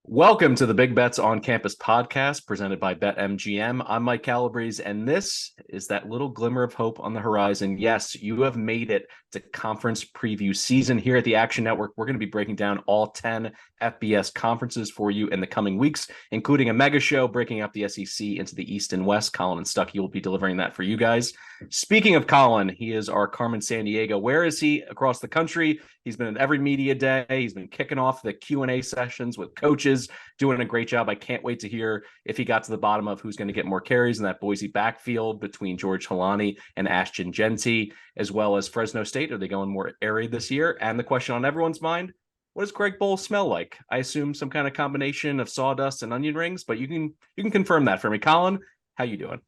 Welcome to the Big Bets on Campus podcast presented by BetMGM. I'm Mike Calabrese, and this is that little glimmer of hope on the horizon. Yes, you have made it to conference preview season here at the Action Network. We're going to be breaking down all 10 FBS conferences for you in the coming weeks, including a mega show breaking up the SEC into the East and West. Colin and Stuckey will be delivering that for you guys. Speaking of Colin, he is our Carmen Sandiego. Where is he across the country? He's been at every media day. He's been kicking off the Q&A sessions with coaches, doing a great job. I can't wait to hear if he got to the bottom of who's going to get more carries in that Boise backfield between George Halani and Ashton Genty, as well as Fresno State. Are they going more air this year? And the question on everyone's mind, what does Greg Bowl smell like? I assume some kind of combination of sawdust and onion rings, but you can confirm that for me. Colin, how you doing?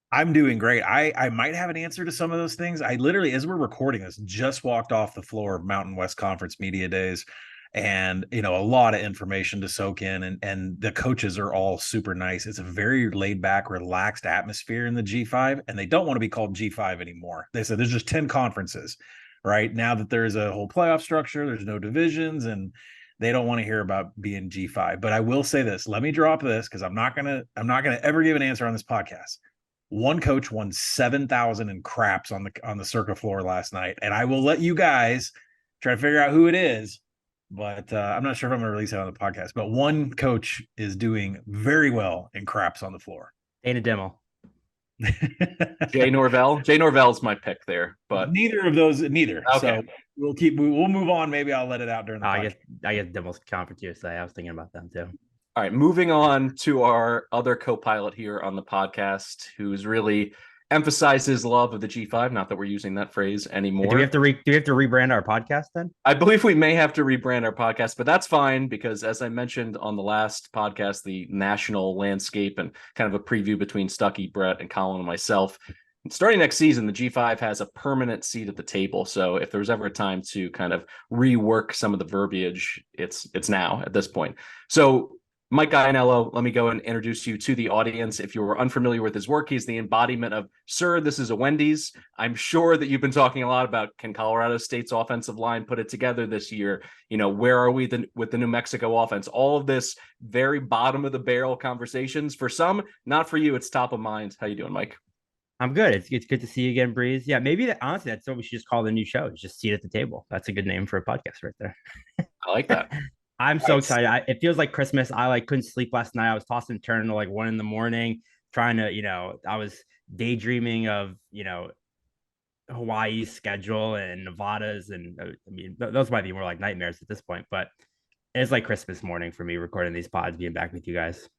I'm doing great. I might have an answer to some of those things. I literally, as we're recording this, just walked off the floor of Mountain West Conference Media Days, and a lot of information to soak in, and the coaches are all super nice. It's a very laid back, relaxed atmosphere in the G5, and they don't want to be called G5 anymore. They said there's just 10 conferences, right? Now that there's a whole playoff structure, there's no divisions, and they don't want to hear about being G5. But I will say this, let me drop this because I'm not gonna ever give an answer on this podcast. One coach won 7,000 in craps on the circa floor last night, and I will let you guys try to figure out who it is. But I'm not sure if I'm going to release it on the podcast. But one coach is doing very well in craps on the floor. Ain't a demo. Jay Norvell. Jay Norvell's my pick there, but neither of those. Okay. So we'll move on. Maybe I'll let it out during the podcast. I guess demos conference USA. I was thinking about them too. All right, moving on to our other co-pilot here on the podcast, who's really emphasized his love of the G5. Not that we're using that phrase anymore. Do we have to rebrand our podcast then? I believe we may have to rebrand our podcast, but that's fine because, as I mentioned on the last podcast, the national landscape and kind of a preview between Stuckey, Brett, and Colin and myself. Starting next season, the G5 has a permanent seat at the table. So if there was ever a time to kind of rework some of the verbiage, it's now at this point. So Mike Iannello, let me go and introduce you to the audience. If you were unfamiliar with his work, he's the embodiment of, sir, this is a Wendy's. I'm sure that you've been talking a lot about, can Colorado State's offensive line put it together this year? Where are we with the New Mexico offense? All of this very bottom of the barrel conversations. For some, not for you, it's top of mind. How you doing, Mike? I'm good. It's good to see you again, Breeze. Yeah, maybe honestly, that's what we should just call the new show. It's just Seat at the Table. That's a good name for a podcast right there. I like that. I'm so excited. It feels like Christmas. I couldn't sleep last night. I was tossing and turning to 1 a.m, trying to, I was daydreaming of, Hawaii's schedule and Nevada's. And those might be more like nightmares at this point, but it's like Christmas morning for me recording these pods, being back with you guys.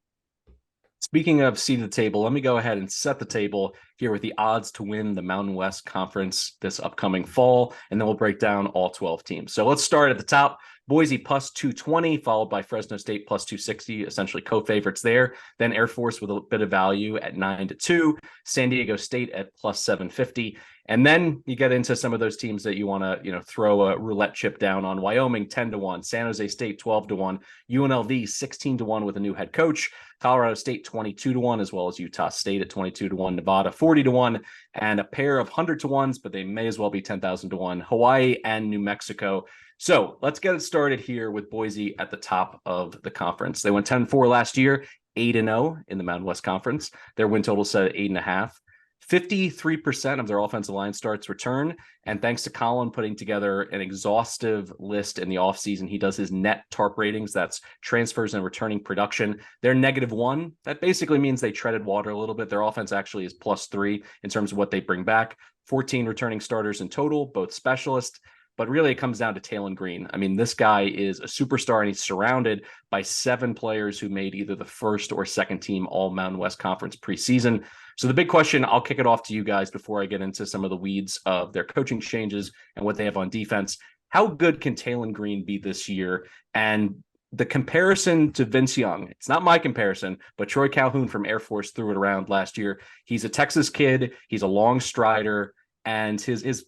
Speaking of seat at the table, let me go ahead and set the table here with the odds to win the Mountain West Conference this upcoming fall, and then we'll break down all 12 teams. So let's start at the top. Boise plus 220, followed by Fresno State plus 260, essentially co-favorites there. Then Air Force with a bit of value at 9-2, San Diego State at plus 750. And then you get into some of those teams that you want to, throw a roulette chip down on. Wyoming 10-1, San Jose State 12-1, UNLV 16-1 with a new head coach, Colorado State 22-1, as well as Utah State at 22-1, Nevada 40-1, and a pair of 100-1s, but they may as well be 10,000-1, Hawaii and New Mexico. So let's get it started here with Boise at the top of the conference. They went 10-4 last year, 8-0 in the Mountain West Conference. Their win total set at 8.5. 53% of their offensive line starts return. And thanks to Colin putting together an exhaustive list in the offseason, he does his net TARP ratings. That's transfers and returning production. They're -1. That basically means they treaded water a little bit. Their offense actually is +3 in terms of what they bring back. 14 returning starters in total, both specialists. But really, it comes down to Talon Green. I mean, this guy is a superstar, and he's surrounded by 7 players who made either the first or second team All Mountain West Conference preseason. So the big question, I'll kick it off to you guys before I get into some of the weeds of their coaching changes and what they have on defense. How good can Talon Green be this year? And the comparison to Vince Young, it's not my comparison, but Troy Calhoun from Air Force threw it around last year. He's a Texas kid. He's a long strider. And his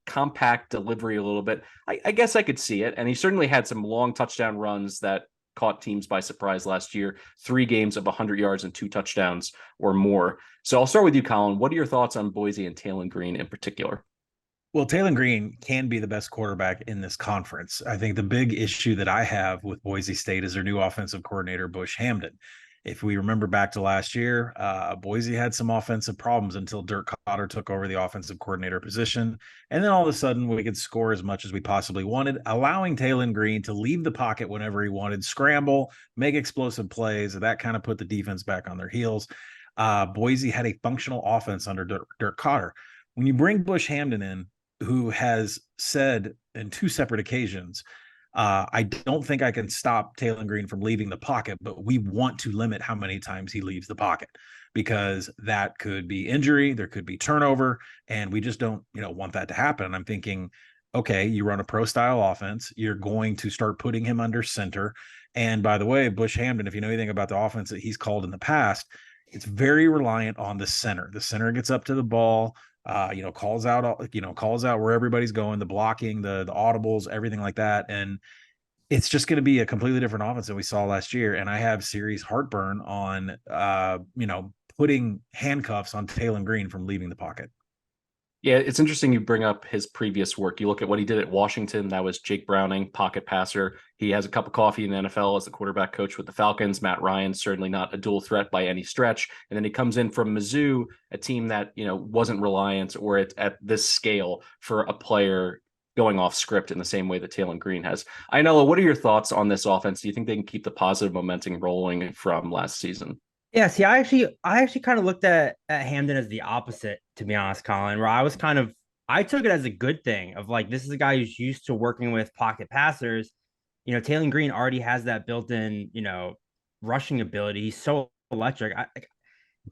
compact delivery a little bit, I guess I could see it. And he certainly had some long touchdown runs that caught teams by surprise last year. 3 games of 100 yards and 2 touchdowns or more. So I'll start with you, Colin. What are your thoughts on Boise and Talon Green in particular? Well, Taylor Green can be the best quarterback in this conference. I think the big issue that I have with Boise State is their new offensive coordinator, Bush Hamdan. If we remember back to last year, Boise had some offensive problems until Dirk Cotter took over the offensive coordinator position. And then all of a sudden, we could score as much as we possibly wanted, allowing Taylor Green to leave the pocket whenever he wanted, scramble, make explosive plays. That kind of put the defense back on their heels. Boise had a functional offense under Dirk Cotter. When you bring Bush Hamdan in, who has said in two separate occasions, I don't think I can stop Taylor Green from leaving the pocket, but we want to limit how many times he leaves the pocket because that could be injury, there could be turnover, and we just don't, want that to happen. And I'm thinking, okay, you run a pro style offense, you're going to start putting him under center. And by the way, Bush Hamdan, if you know anything about the offense that he's called in the past, it's very reliant on the center. The center gets up to the ball, calls out where everybody's going, the blocking, the audibles, everything like that. And it's just going to be a completely different offense than we saw last year. And I have serious heartburn on, putting handcuffs on Taylor Green from leaving the pocket. Yeah, it's interesting you bring up his previous work. You look at what he did at Washington. That was Jake Browning, pocket passer. He has a cup of coffee in the NFL as the quarterback coach with the Falcons. Matt Ryan, certainly not a dual threat by any stretch. And then he comes in from Mizzou, a team that, wasn't reliant or at this scale for a player going off script in the same way that Taylor Green has. Ainella, what are your thoughts on this offense? Do you think they can keep the positive momentum rolling from last season? Yeah, see, I actually kind of looked at Hamden as the opposite, to be honest, Colin, where I took it as a good thing of like, this is a guy who's used to working with pocket passers. Taylor Green already has that built-in, rushing ability. He's so electric.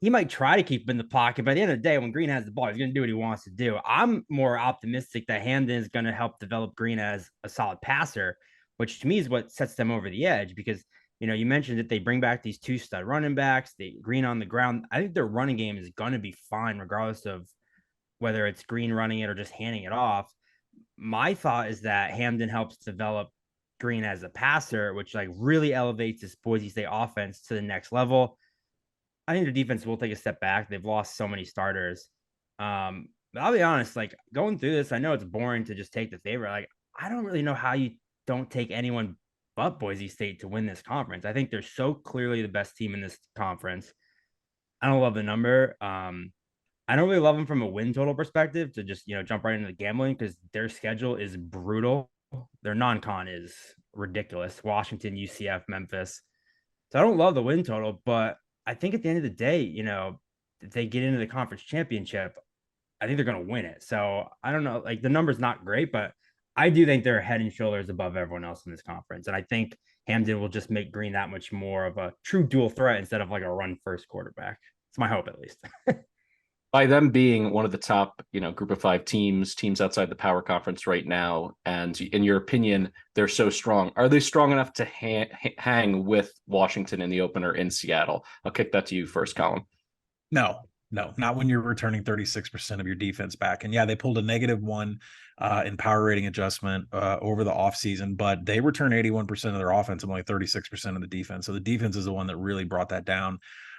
He might try to keep him in the pocket, but at the end of the day, when Green has the ball, he's going to do what he wants to do. I'm more optimistic that Hamden is going to help develop Green as a solid passer, which to me is what sets them over the edge because you mentioned that they bring back these two stud running backs, they Green on the ground. I think their running game is going to be fine, regardless of whether it's Green running it or just handing it off. My thought is that Hamden helps develop Green as a passer, which like really elevates this Boise State offense to the next level. I think the defense will take a step back. They've lost so many starters. But I'll be honest, like going through this, I know it's boring to just take the favorite. Like, I don't really know how you don't take anyone but Boise State to win this conference. I think they're so clearly the best team in this conference. I don't love the number. I don't really love them from a win total perspective to just, jump right into the gambling because their schedule is brutal. Their non-con is ridiculous. Washington, UCF, Memphis. So I don't love the win total, but I think at the end of the day, if they get into the conference championship, I think they're going to win it. So I don't know, like the number's not great, but I do think they're head and shoulders above everyone else in this conference. And I think Hamden will just make Green that much more of a true dual threat instead of like a run first quarterback. It's my hope, at least. By them being one of the top, group of 5 teams outside the power conference right now, and in your opinion, they're so strong. Are they strong enough to hang with Washington in the opener in Seattle? I'll kick that to you first, Colin. No, not when you're returning 36% of your defense back. And yeah, they pulled a -1 in power rating adjustment over the offseason, but they return 81% of their offense and only 36% of the defense. So the defense is the one that really brought that down.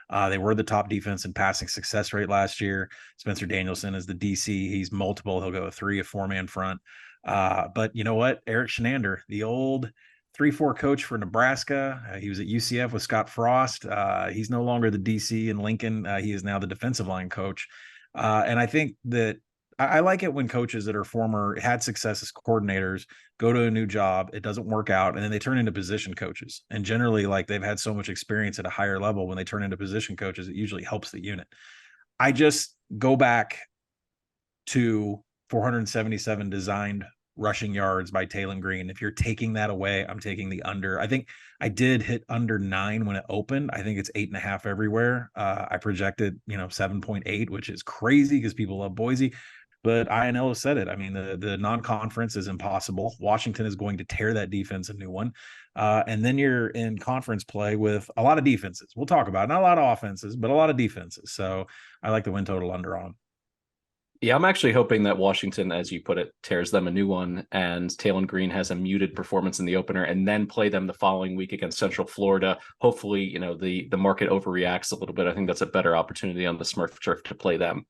They were the top defense in passing success rate last year. Spencer Danielson is the DC. He's multiple. He'll go a 3, a 4-man front. But you know what? Eric Shenander, the old 3-4 coach for Nebraska. He was at UCF with Scott Frost. He's no longer the DC in Lincoln. He is now the defensive line coach. And I think that I like it when coaches that are had success as coordinators go to a new job, it doesn't work out, and then they turn into position coaches. And generally, like they've had so much experience at a higher level, when they turn into position coaches, it usually helps the unit. I just go back to 477 designed rushing yards by Taylor Green. If you're taking that away, I'm taking the under. I think I did hit under 9 when it opened. I think it's 8.5 everywhere. I projected, 7.8, which is crazy because people love Boise. But INL has said it. I mean, the non-conference is impossible. Washington is going to tear that defense a new one. And then you're in conference play with a lot of defenses. We'll talk about it. Not a lot of offenses, but a lot of defenses. So I like the win total under on. Yeah, I'm actually hoping that Washington, as you put it, tears them a new one, and Taylor Green has a muted performance in the opener, and then play them the following week against Central Florida. Hopefully, the market overreacts a little bit. I think that's a better opportunity on the Smurf turf to play them.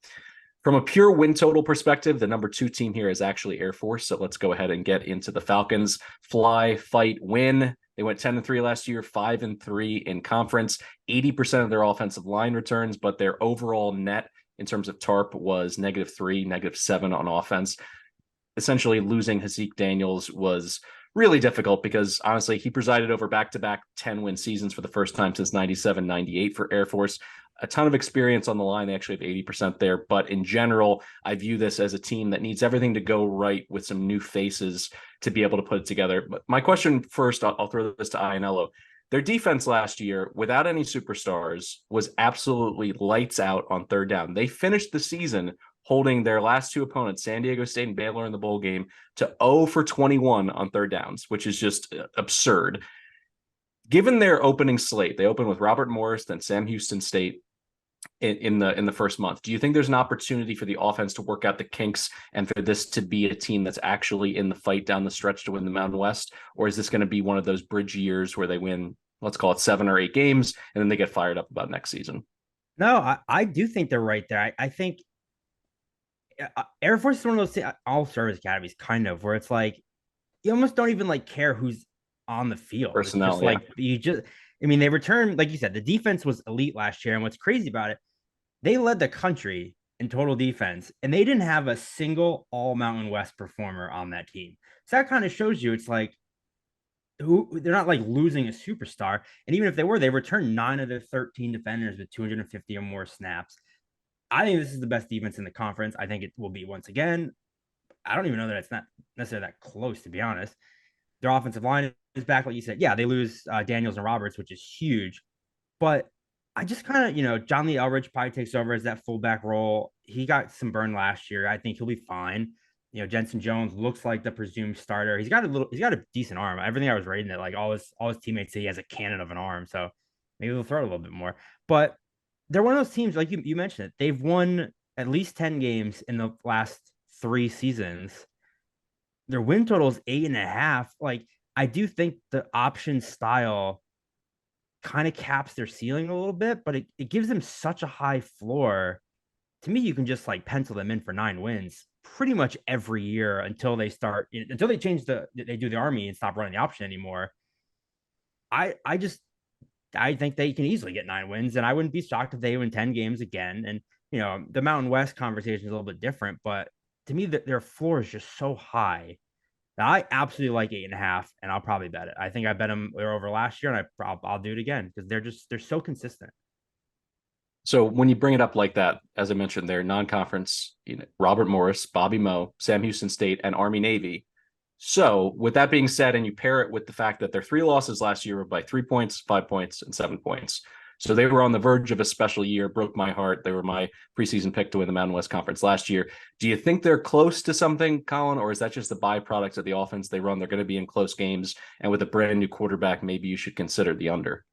From a pure win total perspective, the number 2 team here is actually Air Force. So let's go ahead and get into the Falcons. Fly, fight, win. They went 10-3 last year, 5-3 in conference, 80% of their offensive line returns, but their overall net in terms of TARP was -3, -7 on offense. Essentially losing Haaziq Daniels was really difficult because honestly, he presided over back-to-back 10-win seasons for the first time since 97-98 for Air Force. A ton of experience on the line. They actually have 80% there. But in general, I view this as a team that needs everything to go right with some new faces to be able to put it together. But my question first, I'll throw this to Ianello. Their defense last year, without any superstars, was absolutely lights out on third down. They finished the season holding their last 2 opponents, San Diego State and Baylor in the bowl game, to 0 for 21 on third downs, which is just absurd. Given their opening slate, they opened with Robert Morris, then Sam Houston State in the first month. Do you think there's an opportunity for the offense to work out the kinks and for this to be a team that's actually in the fight down the stretch to win the Mountain West? Or is this going to be one of those bridge years where they win, let's call it 7 or 8 games, and then they get fired up about next season? No, I do think they're right there. I think Air Force is one of those all service academies, kind of, where it's like you almost don't even like care who's on the field. Personnel, it's just like you just. I mean, they returned, like you said, the defense was elite last year, and what's crazy about it, they led the country in total defense, and they didn't have a single All Mountain West performer on that team. So that kind of shows you it's like they're not like losing a superstar, and even if they were, they returned 9 of their 13 defenders with 250 or more snaps. I think this is the best defense in the conference. I think it will be once again. I don't even know that it's not necessarily that close, to be honest. Their offensive line is back, like you said. Yeah, they lose Daniels and Roberts, which is huge. But I just kind of, John Lee Elridge probably takes over as that fullback role. He got some burn last year. I think he'll be fine. Jensen Jones looks like the presumed starter. He's got a decent arm. Everything I was reading it, like all his teammates say he has a cannon of an arm. So maybe they'll throw it a little bit more. But they're one of those teams, like you mentioned it. They've won at least 10 games in the last 3 seasons. Their win total is 8.5. Like, I do think the option style kind of caps their ceiling a little bit, but it gives them such a high floor. To me, you can just like pencil them in for 9 wins pretty much every year until they change they do the Army and stop running the option anymore. I think they can easily get 9 wins, and I wouldn't be shocked if they win 10 games again. And the Mountain West conversation is a little bit different, but to me, their floor is just so high. Now, I absolutely like 8.5, and I'll probably bet it. I think I bet them they're over last year, and I'll do it again because they're so consistent. So when you bring it up like that, as I mentioned, they're non-conference, Robert Morris, Bobby Moe, Sam Houston State, and Army Navy. So with that being said, and you pair it with the fact that their 3 losses last year were by 3 points, 5 points, and 7 points. So they were on the verge of a special year, broke my heart. They were my preseason pick to win the Mountain West Conference last year. Do you think they're close to something, Colin, or is that just the byproduct of the offense they run? They're going to be in close games, and with a brand new quarterback, maybe you should consider the under.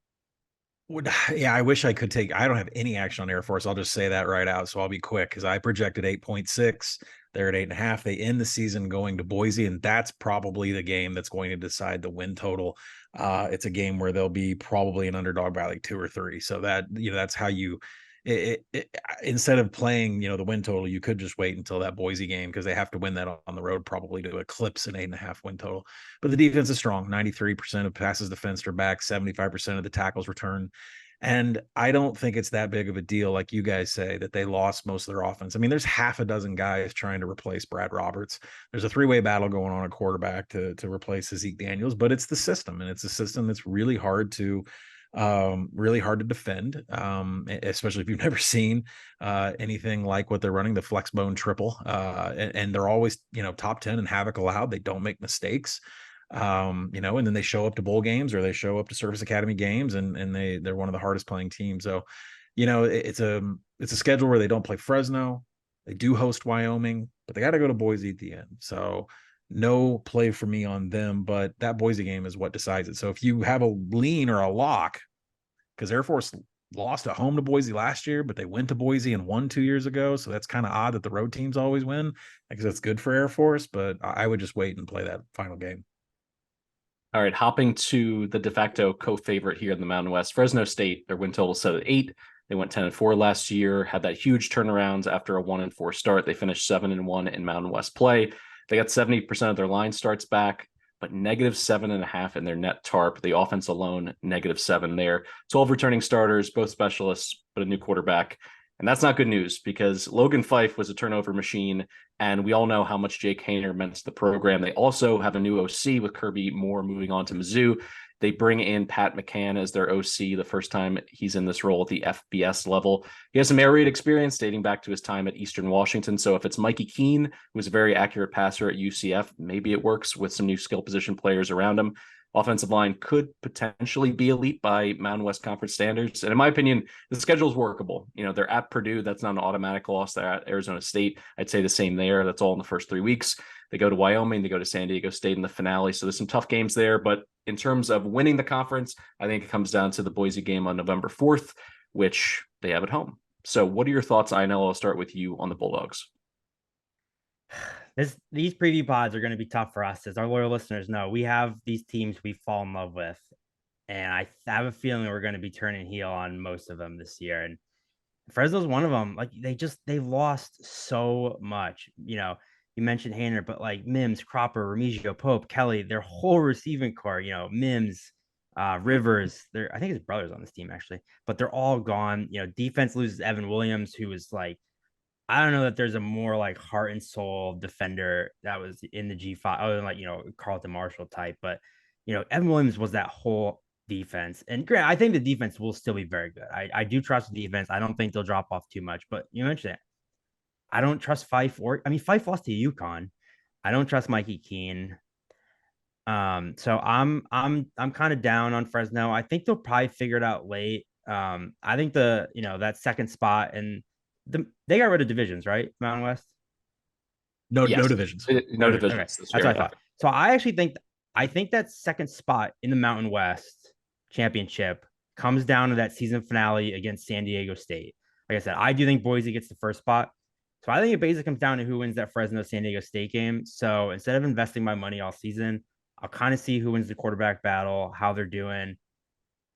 Yeah, I wish I could I don't have any action on Air Force. I'll just say that right out. So I'll be quick because I projected 8.6. They're at 8.5. They end the season going to Boise, and that's probably the game that's going to decide the win total. It's a game where they'll be probably an underdog by like 2 or 3. So that, that's how you, instead of playing, the win total, you could just wait until that Boise game because they have to win that on the road probably to eclipse an 8.5 win total. But the defense is strong. 93% of passes defensed are back, 75% of the tackles return. And I don't think it's that big of a deal, like you guys say, that they lost most of their offense. I mean, there's half a dozen guys trying to replace Brad Roberts. There's a 3-way battle going on at quarterback to replace Haaziq Daniels, but it's the system, and it's a system that's really hard to defend, especially if you've never seen anything like what they're running, the flex bone triple. And they're always, top 10 in havoc allowed. They don't make mistakes. And then they show up to bowl games or they show up to Service Academy games, and they're one of the hardest playing teams. So, it's a schedule where they don't play Fresno. They do host Wyoming, but they got to go to Boise at the end. So no play for me on them, but that Boise game is what decides it. So if you have a lean or a lock, because Air Force lost at home to Boise last year, but they went to Boise and won 2 years ago. So that's kind of odd that the road teams always win. I guess that's good for Air Force, but I would just wait and play that final game. All right, hopping to the de facto co-favorite here in the Mountain West, Fresno State, their win total set at 8. They went 10-4 last year, had that huge turnaround after a 1-4 start. They finished 7-1 in Mountain West play. They got 70% of their line starts back, but -7.5 in their net TARP. The offense alone, -7 there. 12 returning starters, both specialists, but a new quarterback. And that's not good news because Logan Fife was a turnover machine, and we all know how much Jake Hayner meant to the program. They also have a new OC with Kirby Moore moving on to Mizzou. They bring in Pat McCann as their OC the first time he's in this role at the FBS level. He has some air raid experience dating back to his time at Eastern Washington. So if it's Mikey Keene, who's a very accurate passer at UCF, maybe it works with some new skill position players around him. Offensive line could potentially be elite by Mountain West Conference standards. And in my opinion, the schedule is workable. They're at Purdue. That's not an automatic loss. They're at Arizona State. I'd say the same there. That's all in the first 3 weeks. They go to Wyoming. They go to San Diego State in the finale. So there's some tough games there. But in terms of winning the conference, I think it comes down to the Boise game on November 4th, which they have at home. So what are your thoughts? I know I'll start with you on the Bulldogs. These preview pods are going to be tough for us, as our loyal listeners know. We have these teams we fall in love with, and I have a feeling we're going to be turning heel on most of them this year. And Fresno's one of them. Like they lost so much. You mentioned Hayner, but like Mims, Cropper, Remigio, Pope, Kelly, their whole receiving core. Mims, Rivers. I think his brother's on this team actually, but they're all gone. Defense loses Evan Williams, who is like, I don't know that there's a more like heart and soul defender that was in the G5 other than like, Carlton Marshall type. But, Evan Williams was that whole defense. And Grant, I think the defense will still be very good. I do trust the defense. I don't think they'll drop off too much, but you mentioned it. I don't trust Fife Fife lost to UConn. I don't trust Mikey Keene. So I'm kind of down on Fresno. I think they'll probably figure it out late. I think that second spot and they got rid of divisions, right? Mountain West. No divisions. No divisions. Okay. That's what I thought. So I actually think that second spot in the Mountain West championship comes down to that season finale against San Diego State. Like I said, I do think Boise gets the first spot. So I think it basically comes down to who wins that Fresno San Diego State game. So instead of investing my money all season, I'll kind of see who wins the quarterback battle, how they're doing.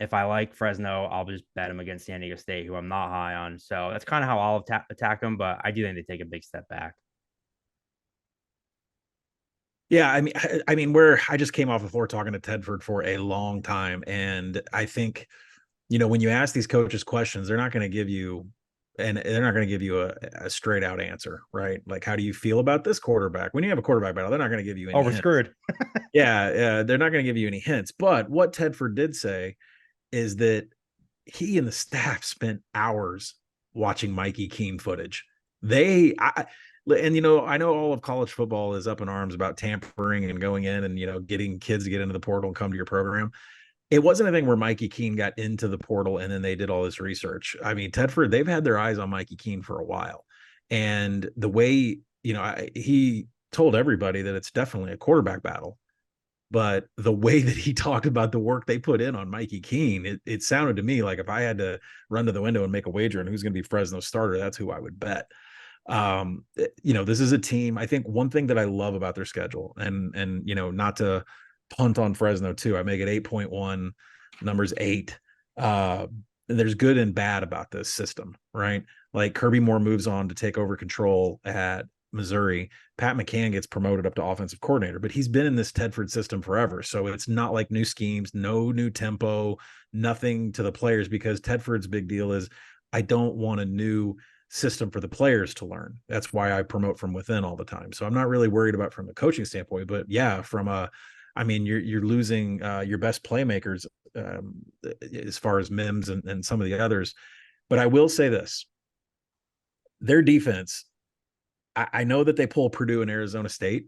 If I like Fresno, I'll just bet them against San Diego State, who I'm not high on. So that's kind of how I'll attack them, but I do think they take a big step back. Yeah, I mean, I just came off the floor talking to Tedford for a long time, and I think, when you ask these coaches questions, they're not going to give you a straight out answer, right? Like, how do you feel about this quarterback? When you have a quarterback battle, they're not going to give you any we're screwed. Yeah, they're not going to give you any hints. But what Tedford did say is that he and the staff spent hours watching Mikey Keene footage. I know all of college football is up in arms about tampering and going in and, getting kids to get into the portal and come to your program. It wasn't a thing where Mikey Keene got into the portal and then they did all this research. I mean, Tedford, they've had their eyes on Mikey Keene for a while. And the way, he told everybody that it's definitely a quarterback battle. But the way that he talked about the work they put in on Mikey Keene, it sounded to me like if I had to run to the window and make a wager on who's going to be Fresno's starter, that's who I would bet. This is a team. I think one thing that I love about their schedule, and not to punt on Fresno too, I make it 8.1, numbers 8. There's good and bad about this system, right? Like Kirby Moore moves on to take over control at Missouri. Pat McCann gets promoted up to offensive coordinator, but he's been in this Tedford system forever. So it's not like new schemes, no new tempo, nothing to the players, because Tedford's big deal is I don't want a new system for the players to learn. That's why I promote from within all the time. So I'm not really worried about from a coaching standpoint, but yeah, you're losing your best playmakers as far as Mims and some of the others. But I will say this, their defense, I know that they pull Purdue and Arizona State,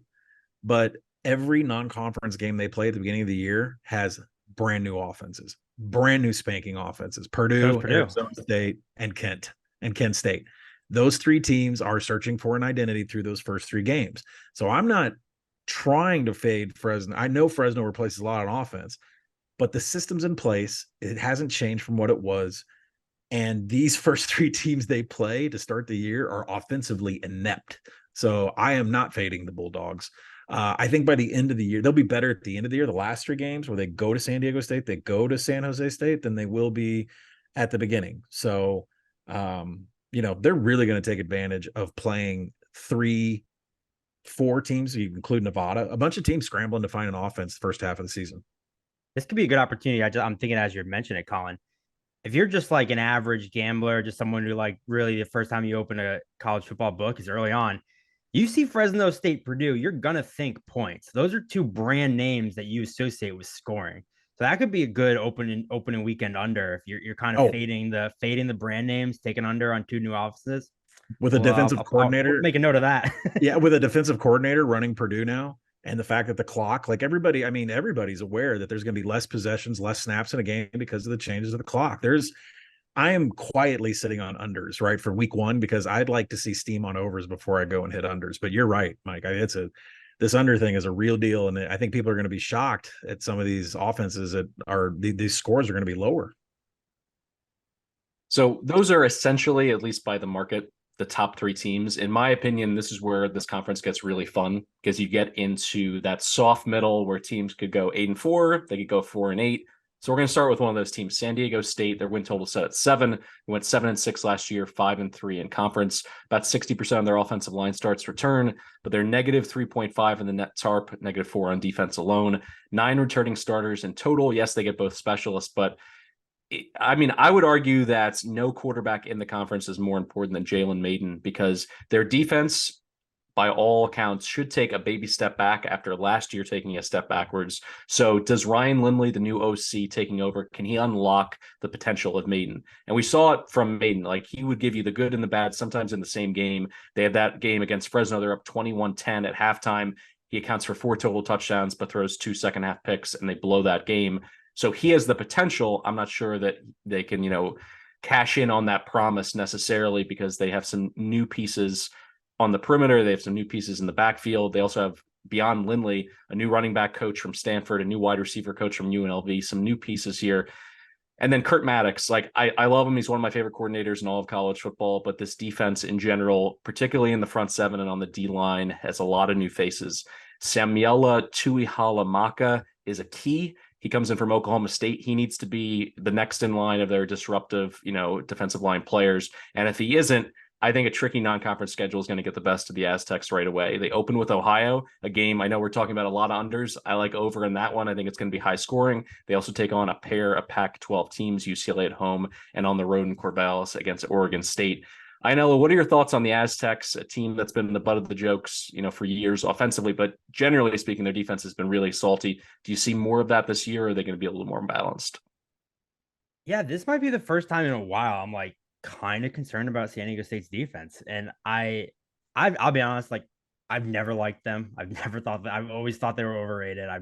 but every non-conference game they play at the beginning of the year has brand new offenses, brand new spanking offenses. Purdue, Arizona State, and Kent State. Those three teams are searching for an identity through those first 3 games. So I'm not trying to fade Fresno. I know Fresno replaces a lot on offense, but the system's in place. It hasn't changed from what it was. And these first 3 teams they play to start the year are offensively inept. So I am not fading the Bulldogs. I think by the end of the year, they'll be better at the end of the year. The last 3 games where they go to San Diego State, they go to San Jose State, than they will be at the beginning. So They're really going to take advantage of playing 3-4 teams, you include Nevada, a bunch of teams scrambling to find an offense the first half of the season. This could be a good opportunity. I'm thinking as you're mentioning it, Colin, if you're just like an average gambler, just someone who like really the first time you open a college football book is early on, you see Fresno State, Purdue, you're gonna think points. Those are two brand names that you associate with scoring. So that could be a good opening weekend under if you're kind of Oh, fading the brand names, taking under on two new offices. with a Well, defensive I'll coordinator, make a note of that. yeah, with a defensive coordinator running Purdue now, and the fact that the clock, like everybody's aware that there's going to be less possessions, less snaps in a game because of the changes of the clock. I am quietly sitting on unders, right, for week 1, because I'd like to see steam on overs before I go and hit unders. But you're right, Mike. This under thing is a real deal, and I think people are going to be shocked at some of these offenses that these scores are going to be lower. So those are essentially, at least by the market, the top 3 teams. In my opinion, this is where this conference gets really fun, because you get into that soft middle where teams could go 8-4, they could go 4-8. So we're going to start with one of those teams, San Diego State. Their win total set at 7. They went 7-6 last year, 5-3 in conference. About 60% of their offensive line starts return, but they're negative 3.5 in the net TARP, negative 4 on defense alone. 9 returning starters in total. Yes, they get both specialists, but I would argue that no quarterback in the conference is more important than Jalen Mayden, because their defense, by all accounts, should take a baby step back after last year taking a step backwards. So does Ryan Lindley, the new OC taking over, can he unlock the potential of Mayden? And we saw it from Mayden. Like, he would give you the good and the bad sometimes in the same game. They had that game against Fresno. They're up 21-10 at halftime. He accounts for 4 total touchdowns, but throws 2 second half picks, and they blow that game. So he has the potential. I'm not sure that they can, cash in on that promise necessarily, because they have some new pieces on the perimeter. They have some new pieces in the backfield. They also have, beyond Lindley, a new running back coach from Stanford, a new wide receiver coach from UNLV, some new pieces here. And then Kurt Maddox, I love him. He's one of my favorite coordinators in all of college football, but this defense in general, particularly in the front 7 and on the D line, has a lot of new faces. Samuela Tuihalamaka is a key. He comes in from Oklahoma State. He needs to be the next in line of their disruptive, defensive line players. And if he isn't, I think a tricky non-conference schedule is going to get the best of the Aztecs right away. They open with Ohio, a game I know we're talking about a lot of unders. I like over in that one. I think it's going to be high scoring. They also take on a pair of Pac-12 teams, UCLA at home and on the road in Corvallis against Oregon State. Ianella, what are your thoughts on the Aztecs, a team that's been the butt of the jokes, for years offensively, but generally speaking, their defense has been really salty. Do you see more of that this year, or are they going to be a little more balanced? Yeah, this might be the first time in a while I'm like kind of concerned about San Diego State's defense. And I'll be honest, like, I've never liked them. I've always thought they were overrated. I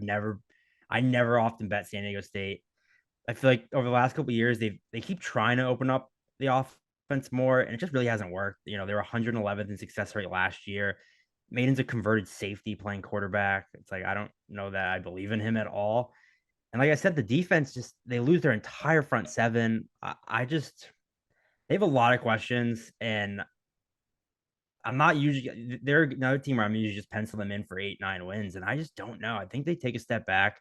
never often bet San Diego State. I feel like over the last couple of years, they keep trying to open up the offense more, and it just really hasn't worked. They were 111th in success rate last year. Maiden's a converted safety playing quarterback. It's like, I don't know that I believe in him at all. And like I said, the defense they lose their entire front 7. They have a lot of questions, and they're another team where I'm usually just pencil them in for 8-9 wins, and I just don't know. I think they take a step back.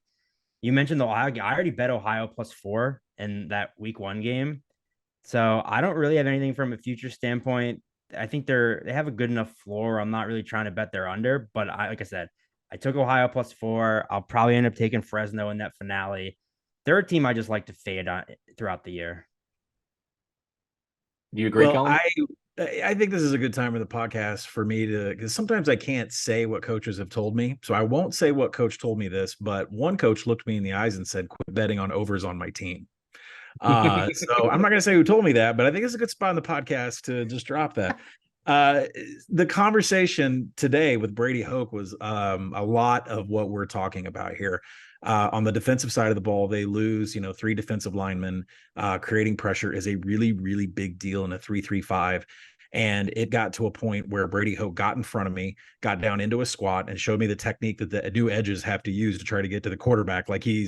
You mentioned the Ohio game. I already bet Ohio +4 in that week 1 game. So I don't really have anything from a future standpoint. I think they have a good enough floor. I'm not really trying to bet they're under, but like I said, I took Ohio +4. I'll probably end up taking Fresno in that finale. They're a team I just like to fade on throughout the year. Do you agree, Colin? I think this is a good time of the podcast for me because sometimes I can't say what coaches have told me. So I won't say what coach told me this, but one coach looked me in the eyes and said, quit betting on overs on my team. So I'm not going to say who told me that, but I think it's a good spot in the podcast to just drop that. The conversation today with Brady Hoke was a lot of what we're talking about here. On the defensive side of the ball, they lose, 3 defensive linemen. Creating pressure is a really, really big deal in a 3-3-5. And it got to a point where Brady Hoke got in front of me, got down into a squat, and showed me the technique that the new edges have to use to try to get to the quarterback. Like he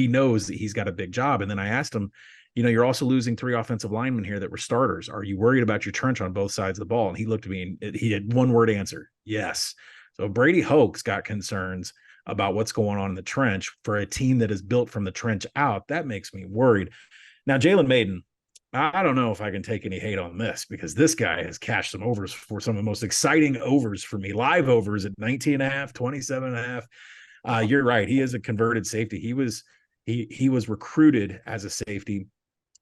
knows that he's got a big job. And then I asked him, you're also losing 3 offensive linemen here that were starters. Are you worried about your trench on both sides of the ball? And he looked at me and he had one word answer. Yes. So Brady Hoke's got concerns about what's going on in the trench for a team that is built from the trench out. That makes me worried. Now, Jalen Mayden, I don't know if I can take any hate on this because this guy has cashed some overs for some of the most exciting overs for me. Live overs at 19 and a half, 27 and a half. You're right. He is a converted safety. He was recruited as a safety,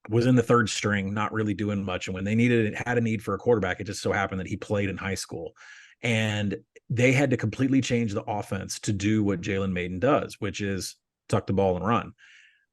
was in the third string, not really doing much. And when they had a need for a quarterback, it just so happened that he played in high school. And they had to completely change the offense to do what Jalen Maiden does, which is tuck the ball and run.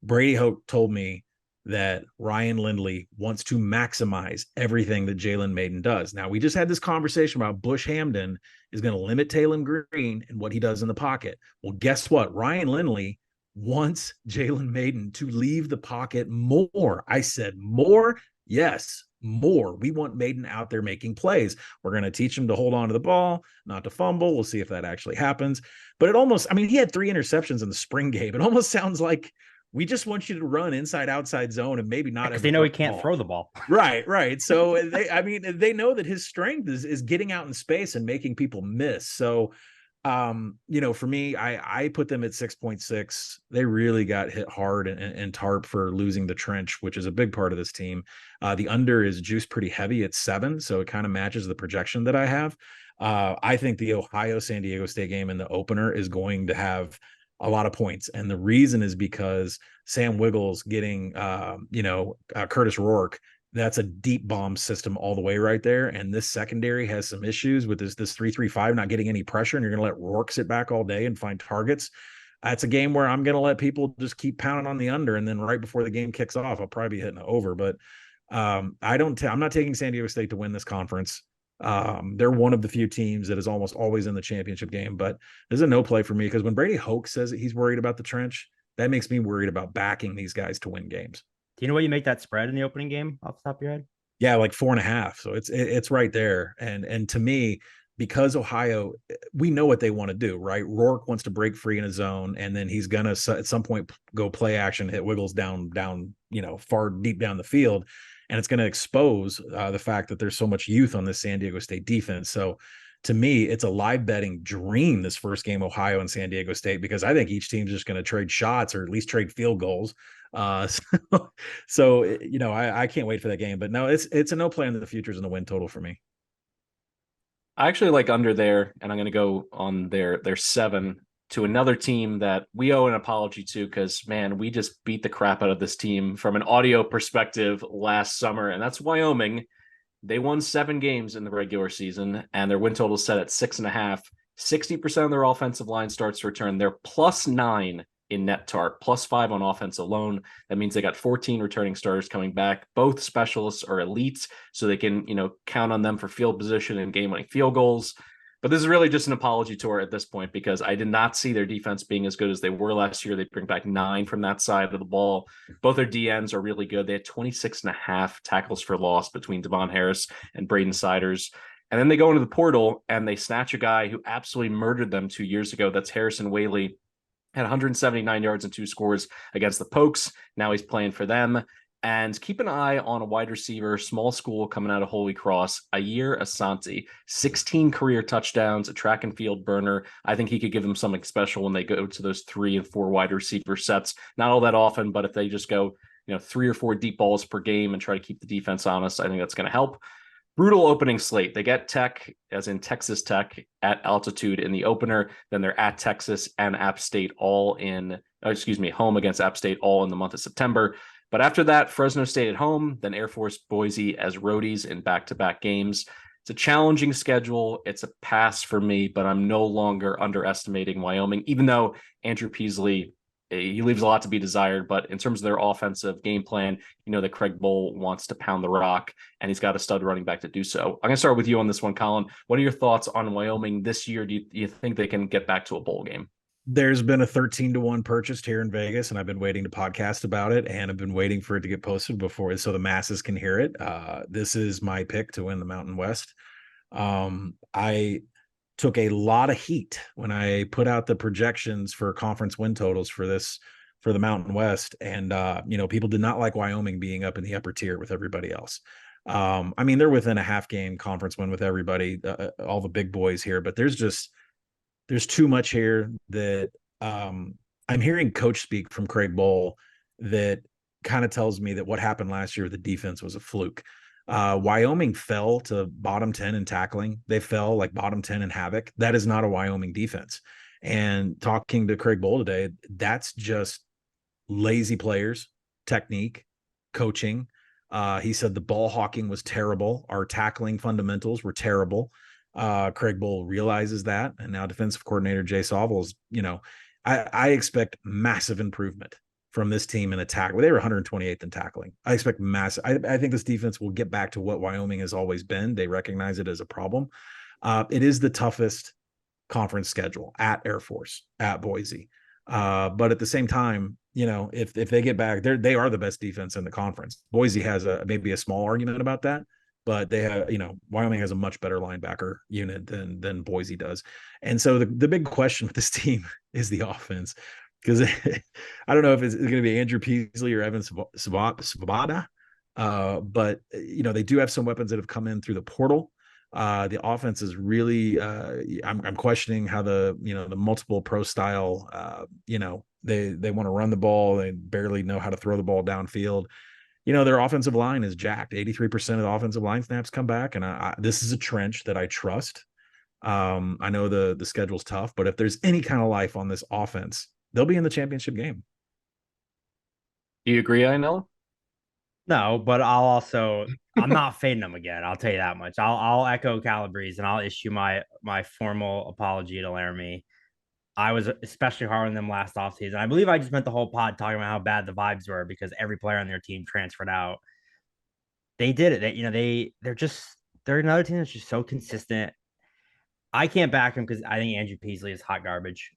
Brady Hoke told me that Ryan Lindley wants to maximize everything that Jalen Maiden does. Now, we just had this conversation about Bush Hamden is going to limit Taylor Green and what he does in the pocket. Well, guess what? Ryan Lindley wants Jalen Maiden to leave the pocket more. I said more? Yes, more. We want Maiden out there making plays. We're going to teach him to hold on to the ball, not to fumble. We'll see if that actually happens. But it almost, I mean, he had 3 interceptions in the spring game. It almost sounds like we just want you to run inside outside zone and maybe not. Because they know he can't throw the ball. Right. So they know that his strength is getting out in space and making people miss. So, for me, I put them at 6.6. They really got hit hard and tarp for losing the trench, which is a big part of this team. The under is juiced pretty heavy at 7. So it kind of matches the projection that I have. I think the Ohio San Diego State game in the opener is going to have a lot of points. And the reason is because Sam Wiggles getting, Curtis Rourke, that's a deep bomb system all the way right there. And this secondary has some issues with this 3-3-5 not getting any pressure. And you're going to let Rourke sit back all day and find targets. That's a game where I'm going to let people just keep pounding on the under. And then right before the game kicks off, I'll probably be hitting it over. But I'm not taking San Diego State to win this conference. They're one of the few teams that is almost always in the championship game, but there's a no play for me because when Brady Hoke says that he's worried about the trench, that makes me worried about backing these guys to win games. Do you know what you make that spread in the opening game off the top of your head? Yeah, like 4.5. So it's right there. And to me, because Ohio, we know what they want to do, right? Rourke wants to break free in a zone, and then he's gonna at some point go play action, hit Wiggles down, far deep down the field. And it's going to expose the fact that there's so much youth on this San Diego State defense. So to me, it's a live betting dream, this first game, Ohio and San Diego State, because I think each team's just going to trade shots or at least trade field goals. I can't wait for that game. But no, it's a no play on the futures and the win total for me. I actually like under there, and I'm going to go on their 7 to another team that we owe an apology to because, man, we just beat the crap out of this team from an audio perspective last summer, and that's Wyoming. They won 7 games in the regular season, and their win total is set at 6.5. 60% of their offensive line starts to return. They're +9 in net tarp, +5 on offense alone. That means they got 14 returning starters coming back. Both specialists are elites, so they can, count on them for field position and game-winning field goals. But this is really just an apology tour at this point because I did not see their defense being as good as they were last year. They bring back 9 from that side of the ball. Both their DNs are really good. They had 26.5 tackles for loss between Devon Harris and Braden Siders. And then they go into the portal and they snatch a guy who absolutely murdered them 2 years ago. That's Harrison Whaley. Had 179 yards and 2 scores against the Pokes. Now he's playing for them. And keep an eye on a wide receiver, small school coming out of Holy Cross, Ayer Asante, 16 career touchdowns, a track and field burner. I think he could give them something special when they go to those 3 and 4 wide receiver sets. Not all that often, but if they just go, 3 or 4 deep balls per game and try to keep the defense honest, I think that's going to help. Brutal opening slate. They get Tech, as in Texas Tech, at altitude in the opener. Then they're at Texas and App State home against App State all in the month of September. But after that, Fresno State at home, then Air Force Boise as roadies in back-to-back games. It's a challenging schedule. It's a pass for me, but I'm no longer underestimating Wyoming, even though Andrew Peasley, he leaves a lot to be desired. But in terms of their offensive game plan, that Craig Bohl wants to pound the rock, and he's got a stud running back to do so. I'm going to start with you on this one, Colin. What are your thoughts on Wyoming this year? Do you think they can get back to a bowl game? There's been a 13-1 purchased here in Vegas, and I've been waiting to podcast about it, and I've been waiting for it to get posted before so the masses can hear it. This is my pick to win the Mountain West. I took a lot of heat when I put out the projections for conference win totals for the Mountain West, and people did not like Wyoming being up in the upper tier with everybody else. They're within a half game conference win with everybody, all the big boys here, but there's too much here that I'm hearing coach speak from Craig Bohl that kind of tells me that what happened last year with the defense was a fluke. Wyoming fell to bottom 10 in tackling. They fell like bottom 10 in havoc. That is not a Wyoming defense. And talking to Craig Bohl today, that's just lazy players, technique, coaching. He said the ball hawking was terrible. Our tackling fundamentals were terrible. Craig Bohl realizes that. And now defensive coordinator Jay Sovels, I expect massive improvement from this team in attack. Well, they were 128th in tackling. I expect massive. I think this defense will get back to what Wyoming has always been. They recognize it as a problem. It is the toughest conference schedule at Air Force, at Boise. But at the same time, if they get back, they are the best defense in the conference. Boise has maybe a small argument about that, but they have, Wyoming has a much better linebacker unit than Boise does. And so the big question with this team is the offense, because I don't know if it's going to be Andrew Peasley or Evan Svobada. But they do have some weapons that have come in through the portal. The offense is really I'm questioning how the multiple pro style they want to run the ball. They barely know how to throw the ball downfield. Their offensive line is jacked. 83% of the offensive line snaps come back. And this is a trench that I trust. I know the schedule's tough, but if there's any kind of life on this offense, they'll be in the championship game. Do you agree, Ainella? No, but I'm not fading them again. I'll tell you that much. I'll echo Calabrese and I'll issue my formal apology to Laramie. I was especially hard on them last offseason. I believe I just spent the whole pod talking about how bad the vibes were because every player on their team transferred out. They did it. They're another team that's just so consistent. I can't back him because I think Andrew Peasley is hot garbage.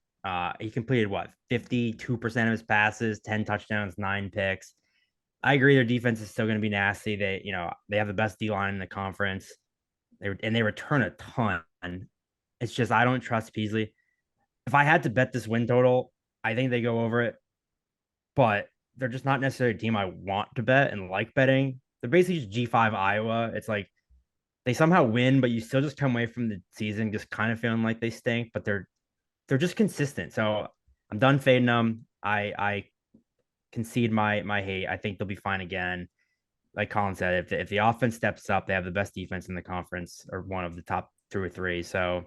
He completed 52% of his passes, 10 touchdowns, 9 picks. I agree their defense is still going to be nasty. They have the best D line in the conference. They return a ton. It's just I don't trust Peasley. If I had to bet this win total, I think they go over it. But they're just not necessarily a team I want to bet and like betting. They're basically just G5 Iowa. It's like they somehow win, but you still just come away from the season just kind of feeling like they stink, but they're just consistent. So I'm done fading them. I concede my hate. I think they'll be fine again. Like Colin said, if the offense steps up, they have the best defense in the conference or one of the top 2 or 3. So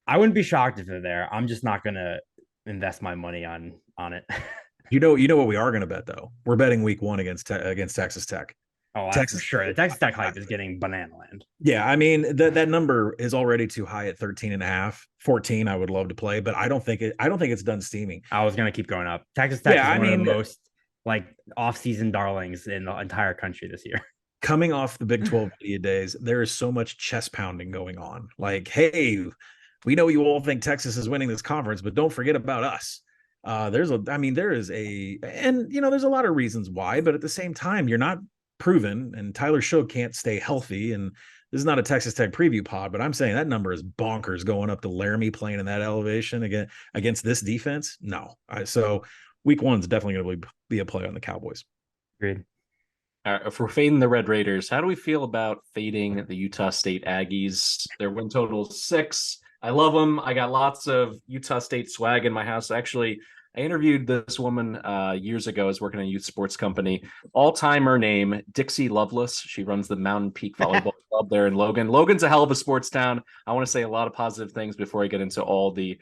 I wouldn't be shocked if they're there. I'm just not gonna invest my money on it. You know what we are going to bet though. We're betting week 1 against Texas Tech. Oh, that's Texas, for sure. The Texas Tech hype is getting banana land. Yeah, I mean that number is already too high at 13.5. 14, I would love to play, but I don't think it's done steaming. I was gonna keep going up. Texas Tech is one of the most off-season darlings in the entire country this year. Coming off the Big 12 media days, there is so much chest pounding going on. Like, hey, we know you all think Texas is winning this conference, but don't forget about us. There's a lot of reasons why, but at the same time, you're not proven, and Tyler Shough can't stay healthy. And this is not a Texas Tech preview pod, but I'm saying that number is bonkers going up to Laramie playing in that elevation against this defense. No. So week 1 is definitely going to be a play on the Cowboys. Agreed. If we're fading the Red Raiders, how do we feel about fading the Utah State Aggies? Their win total is 6. I love them. I got lots of Utah State swag in my house. Actually, I interviewed this woman years ago. I was working at a youth sports company. All-timer name, Dixie Lovelace. She runs the Mountain Peak Volleyball Club there in Logan. Logan's a hell of a sports town. I want to say a lot of positive things before I get into all the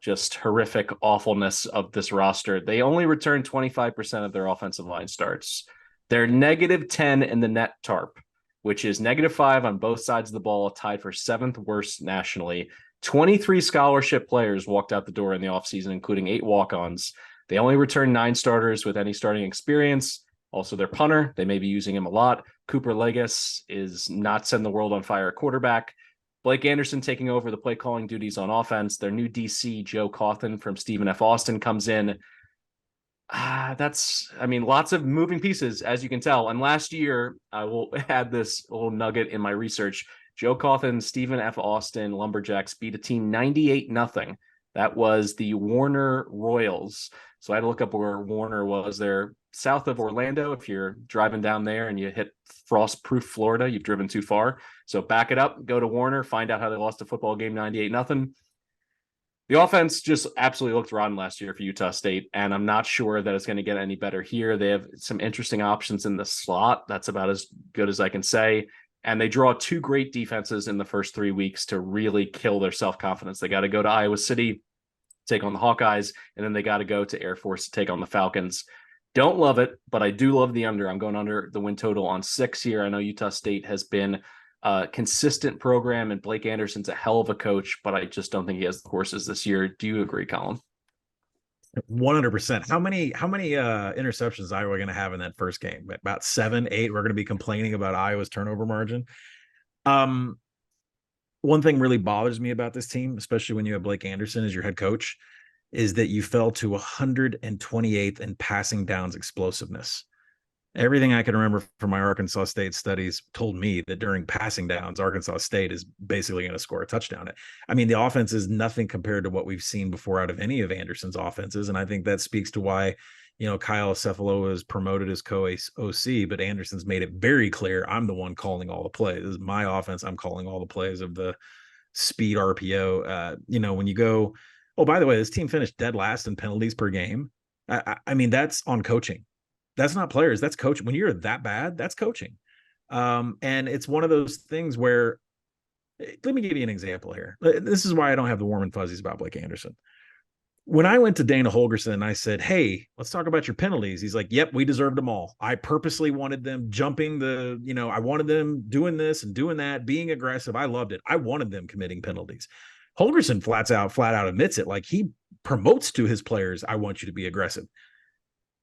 just horrific awfulness of this roster. They only return 25% of their offensive line starts. They're -10 in the net TARP, which is -5 on both sides of the ball, tied for 7th worst nationally. 23 scholarship players walked out the door in the offseason, including 8 walk-ons. They only return 9 starters with any starting experience. Also, their punter, they may be using him a lot. Cooper Legas is not setting the world on fire at quarterback. Blake Anderson taking over the play calling duties on offense. Their new DC, Joe Cawthon from Stephen F. Austin, comes in. Lots of moving pieces, as you can tell. And last year, I will add this little nugget in my research. Joe Cawthon, Stephen F. Austin, Lumberjacks beat a team 98-0. That was the Warner Royals. So I had to look up where Warner was. They're south of Orlando. If you're driving down there and you hit frost-proof Florida, you've driven too far. So back it up, go to Warner, find out how they lost a football game 98-0. The offense just absolutely looked rotten last year for Utah State, and I'm not sure that it's going to get any better here. They have some interesting options in the slot. That's about as good as I can say. And they draw two great defenses in the first 3 weeks to really kill their self-confidence. They got to go to Iowa City, take on the Hawkeyes, and then they got to go to Air Force to take on the Falcons. Don't love it, but I do love the under. I'm going under the win total on 6 here. I know Utah State has been a consistent program, and Blake Anderson's a hell of a coach, but I just don't think he has the horses this year. Do you agree, Colin? 100%. How many interceptions is Iowa going to have in that first game? About 7, 8. We're going to be complaining about Iowa's turnover margin. One thing really bothers me about this team, especially when you have Blake Anderson as your head coach, is that you fell to 128th in passing downs explosiveness. Everything I can remember from my Arkansas State studies told me that during passing downs, Arkansas State is basically going to score a touchdown. I mean, the offense is nothing compared to what we've seen before out of any of Anderson's offenses. And I think that speaks to why, Kyle Cephalova is promoted as co-OC, but Anderson's made it very clear, I'm the one calling all the plays. This is my offense. I'm calling all the plays of the speed RPO. When you go, oh, by the way, this team finished dead last in penalties per game. I mean, that's on coaching. That's not players. That's coaching. When you're that bad, that's coaching. And it's one of those things where, let me give you an example here. This is why I don't have the warm and fuzzies about Blake Anderson. When I went to Dana Holgerson and I said, hey, let's talk about your penalties. He's like, yep, we deserved them all. I purposely wanted them jumping I wanted them doing this and doing that, being aggressive. I loved it. I wanted them committing penalties. Holgerson flat out admits it. Like, he promotes to his players, I want you to be aggressive.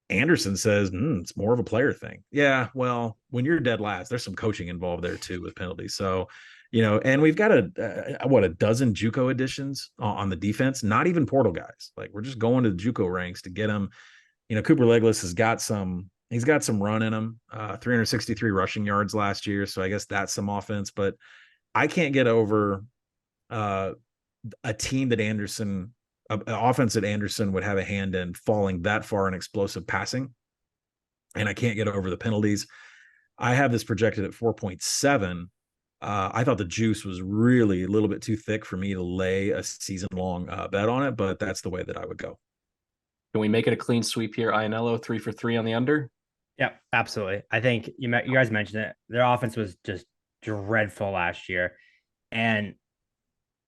Anderson says, it's more of a player thing. Yeah, well, when you're dead last, there's some coaching involved there too with penalties. So, and we've got a dozen JUCO additions on the defense, not even portal guys. Like, we're just going to the JUCO ranks to get them. Cooper Legless he's got some run in him, 363 rushing yards last year. So I guess that's some offense, but I can't get over a team that an offense that Anderson would have a hand in falling that far in explosive passing. And I can't get over the penalties. I have this projected at 4.7. I thought the juice was really a little bit too thick for me to lay a season-long bet on it, but that's the way that I would go. Can we make it a clean sweep here? Ianello 3 for 3 on the under? Yeah, absolutely. I think you guys mentioned it. Their offense was just dreadful last year. And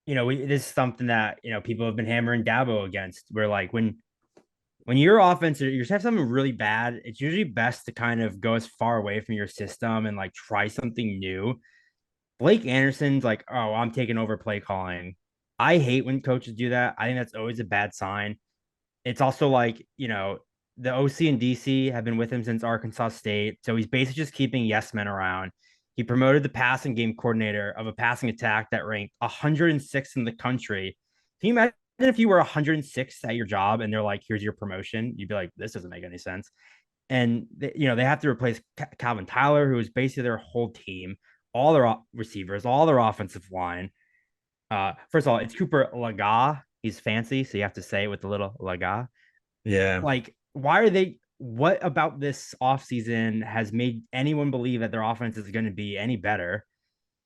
this is something that, people have been hammering Dabo against, where like when your offense, you have something really bad, it's usually best to kind of go as far away from your system and like try something new. Blake Anderson's like, oh, I'm taking over play calling. I hate when coaches do that. I think that's always a bad sign. It's also like, the OC and DC have been with him since Arkansas State. So he's basically just keeping yes men around. He promoted the passing game coordinator of a passing attack that ranked 106th in the country. Can you imagine if you were 106th at your job and they're like, here's your promotion? You'd be like, this doesn't make any sense. And they have to replace Calvin Tyler, who is basically their whole team, all their receivers, all their offensive line. First of all, it's Cooper Laga. He's fancy, so you have to say it with the little Laga. Yeah. Like, what about this offseason has made anyone believe that their offense is going to be any better?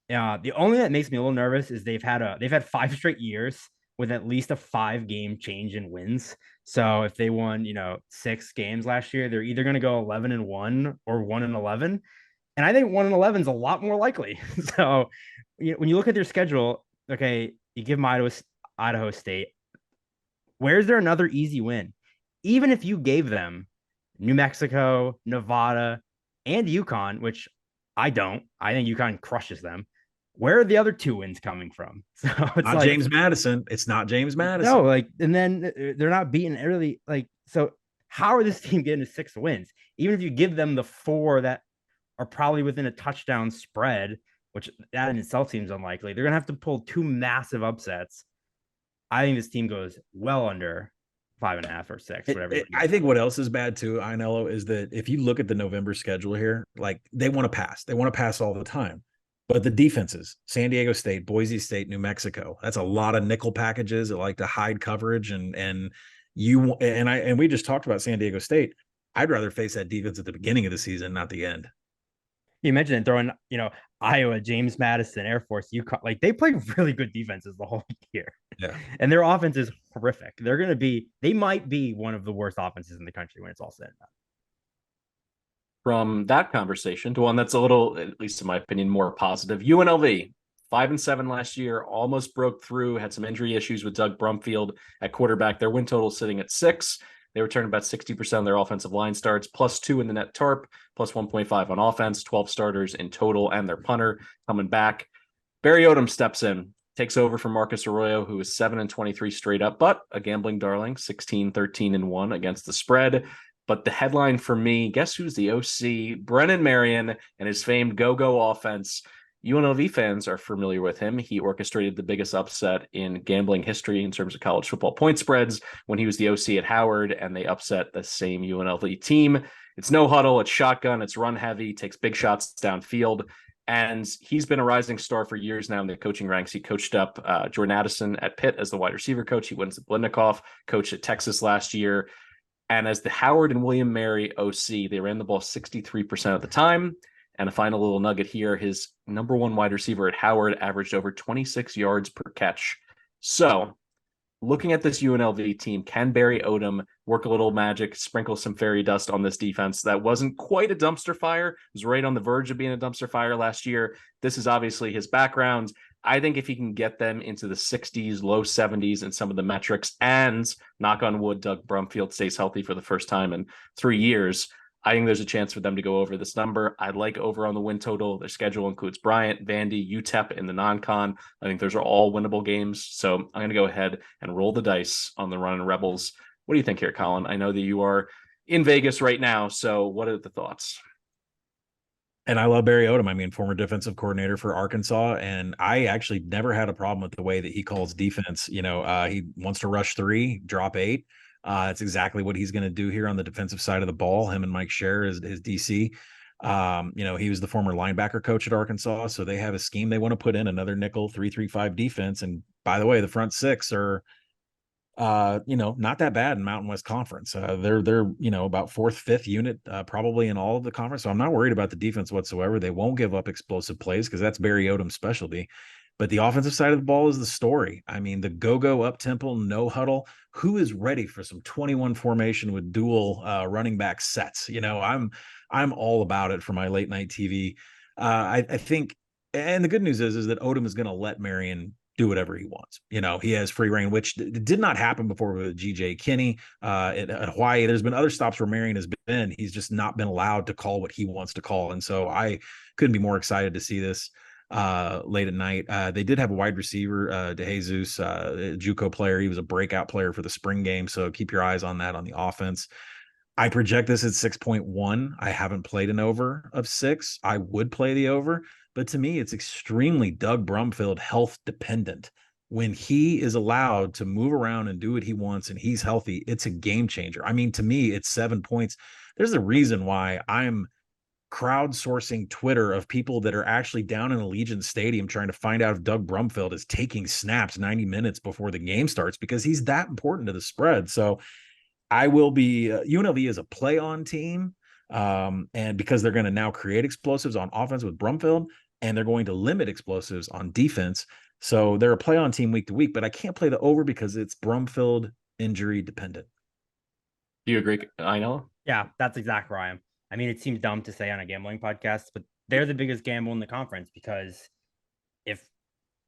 The only that makes me a little nervous is they've had 5 straight years with at least a 5-game change in wins. So if they won, 6 games last year, they're either going to go 11-1 or 1-11. And I think 1-11 is a lot more likely. So when you look at their schedule, okay, you give them Idaho State. Where's there another easy win? Even if you gave them New Mexico, Nevada, and UConn, which I don't. I think UConn crushes them. Where are the other 2 wins coming from? So it's not James Madison. It's not James Madison. No, and then they're not beating early. So how are this team getting to 6 wins? Even if you give them the 4 that are probably within a touchdown spread, which that in itself seems unlikely, they're gonna have to pull 2 massive upsets. I think this team goes well under 5.5 or 6, whatever. I think what else is bad too, Ianello, is that if you look at the November schedule here, like they want to pass. They want to pass all the time. But the defenses, San Diego State, Boise State, New Mexico, that's a lot of nickel packages that like to hide coverage. And we just talked about San Diego State. I'd rather face that defense at the beginning of the season, not the end. You mentioned it, throwing, Iowa, James Madison, Air Force, UConn. Like, they play really good defenses the whole year. Yeah. And their offense is horrific. They might be one of the worst offenses in the country when it's all said and done. From that conversation to one that's a little, at least in my opinion, more positive. UNLV, 5-7 last year, almost broke through, had some injury issues with Doug Brumfield at quarterback. Their win total sitting at 6. They returned about 60% of their offensive line starts, +2 in the net tarp, plus 1.5 on offense, 12 starters in total, and their punter coming back. Barry Odom steps in, takes over from Marcus Arroyo, who is 7-23 straight up, but a gambling darling, 16-13-1 against the spread. But the headline for me, guess who's the OC? Brennan Marion and his famed go-go offense. UNLV fans are familiar with him. He orchestrated the biggest upset in gambling history in terms of college football point spreads when he was the OC at Howard, and they upset the same UNLV team. It's no huddle, it's shotgun, it's run heavy, takes big shots downfield. And he's been a rising star for years now in the coaching ranks. He coached up Jordan Addison at Pitt as the wide receiver coach. He wins the Blindnikoff, coached at Texas last year. And as the Howard and William Mary OC, they ran the ball 63% of the time. And a final little nugget here, his number one wide receiver at Howard averaged over 26 yards per catch. So looking at this UNLV team, can Barry Odom work a little magic, sprinkle some fairy dust on this defense that wasn't quite a dumpster fire? It was right on the verge of being a dumpster fire last year. This is obviously his background. I think if he can get them into the 60s, low 70s in some of the metrics, and knock on wood, Doug Brumfield stays healthy for the first time in 3 years, I think there's a chance for them to go over this number. I'd like over on the win total. Their schedule includes Bryant, Vandy, UTEP in the non-con. I think those are all winnable games. So I'm going to go ahead and roll the dice on the Runnin' Rebels. What do you think here, Colin? I know that you are in Vegas right now. So what are the thoughts? And I love Barry Odom. I mean, former defensive coordinator for Arkansas. And I actually never had a problem with the way that he calls defense. He wants to rush 3, drop 8. That's exactly what he's going to do here on the defensive side of the ball. Him and Mike Scher is DC. He was the former linebacker coach at Arkansas. So they have a scheme they want to put in, another nickel 3-3-5 defense. And by the way, the front 6 are not that bad in Mountain West Conference. They're about 4th, 5th unit, probably in all of the conference. So I'm not worried about the defense whatsoever. They won't give up explosive plays because that's Barry Odom's specialty. But the offensive side of the ball is the story. I mean, the go-go up tempo, no huddle. Who is ready for some 21 formation with dual running back sets? I'm all about it for my late night TV. I think, and the good news is that Odom is going to let Marion do whatever he wants. He has free reign, which did not happen before with GJ Kinney at Hawaii. There's been other stops where Marion has been. He's just not been allowed to call what he wants to call. And so I couldn't be more excited to see this late at night. They did have a wide receiver, DeJesus, a JUCO player. He was a breakout player for the spring game. So keep your eyes on that on the offense. I project this at 6.1. I haven't played an over of 6. I would play the over. But to me, it's extremely Doug Brumfield health dependent. When he is allowed to move around and do what he wants and he's healthy, it's a game changer. I mean, to me, it's 7 points. There's a reason why I'm crowdsourcing Twitter of people that are actually down in Allegiant Stadium trying to find out if Doug Brumfield is taking snaps 90 minutes before the game starts because he's that important to the spread. So I will be UNLV is a play on team. And because they're going to now create explosives on offense with Brumfield, and they're going to limit explosives on defense. So they're a play on team week to week, but I can't play the over because it's Brumfield injury dependent. Do you agree? I know. Yeah, that's exactly where I am. I mean, it seems dumb to say on a gambling podcast, but they're the biggest gamble in the conference because if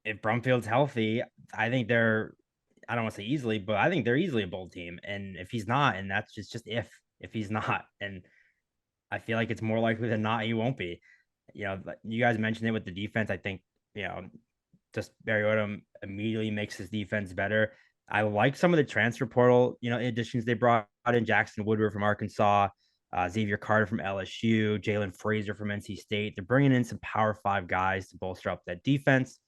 Brumfield's healthy, I think I don't want to say easily, but I think they're easily a bold team. And if he's not, and that's just if he's not, and I feel like it's more likely than not he won't be. You guys mentioned it with the defense. I think, just Barry Odom immediately makes his defense better. I like some of the transfer portal, additions they brought in. Jackson Woodward from Arkansas, Xavier Carter from LSU, Jalen Frazier from NC State. They're bringing in some Power 5 guys to bolster up that defense.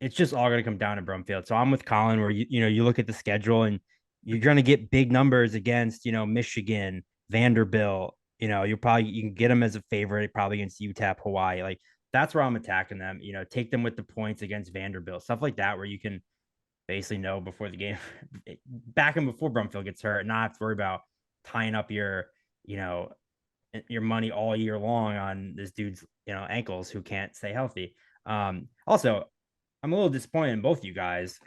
It's just all going to come down to Brumfield. So I'm with Colin where, you look at the schedule and you're going to get big numbers against, Michigan, Vanderbilt. You can get them as a favorite probably against UTEP, Hawaii. Like that's where I'm attacking them. Take them with the points against Vanderbilt, stuff like that, where you can basically know before the game, back and before Brumfield gets hurt, not have to worry about tying up your, your money all year long on this dude's, ankles who can't stay healthy. Also, I'm a little disappointed in both you guys.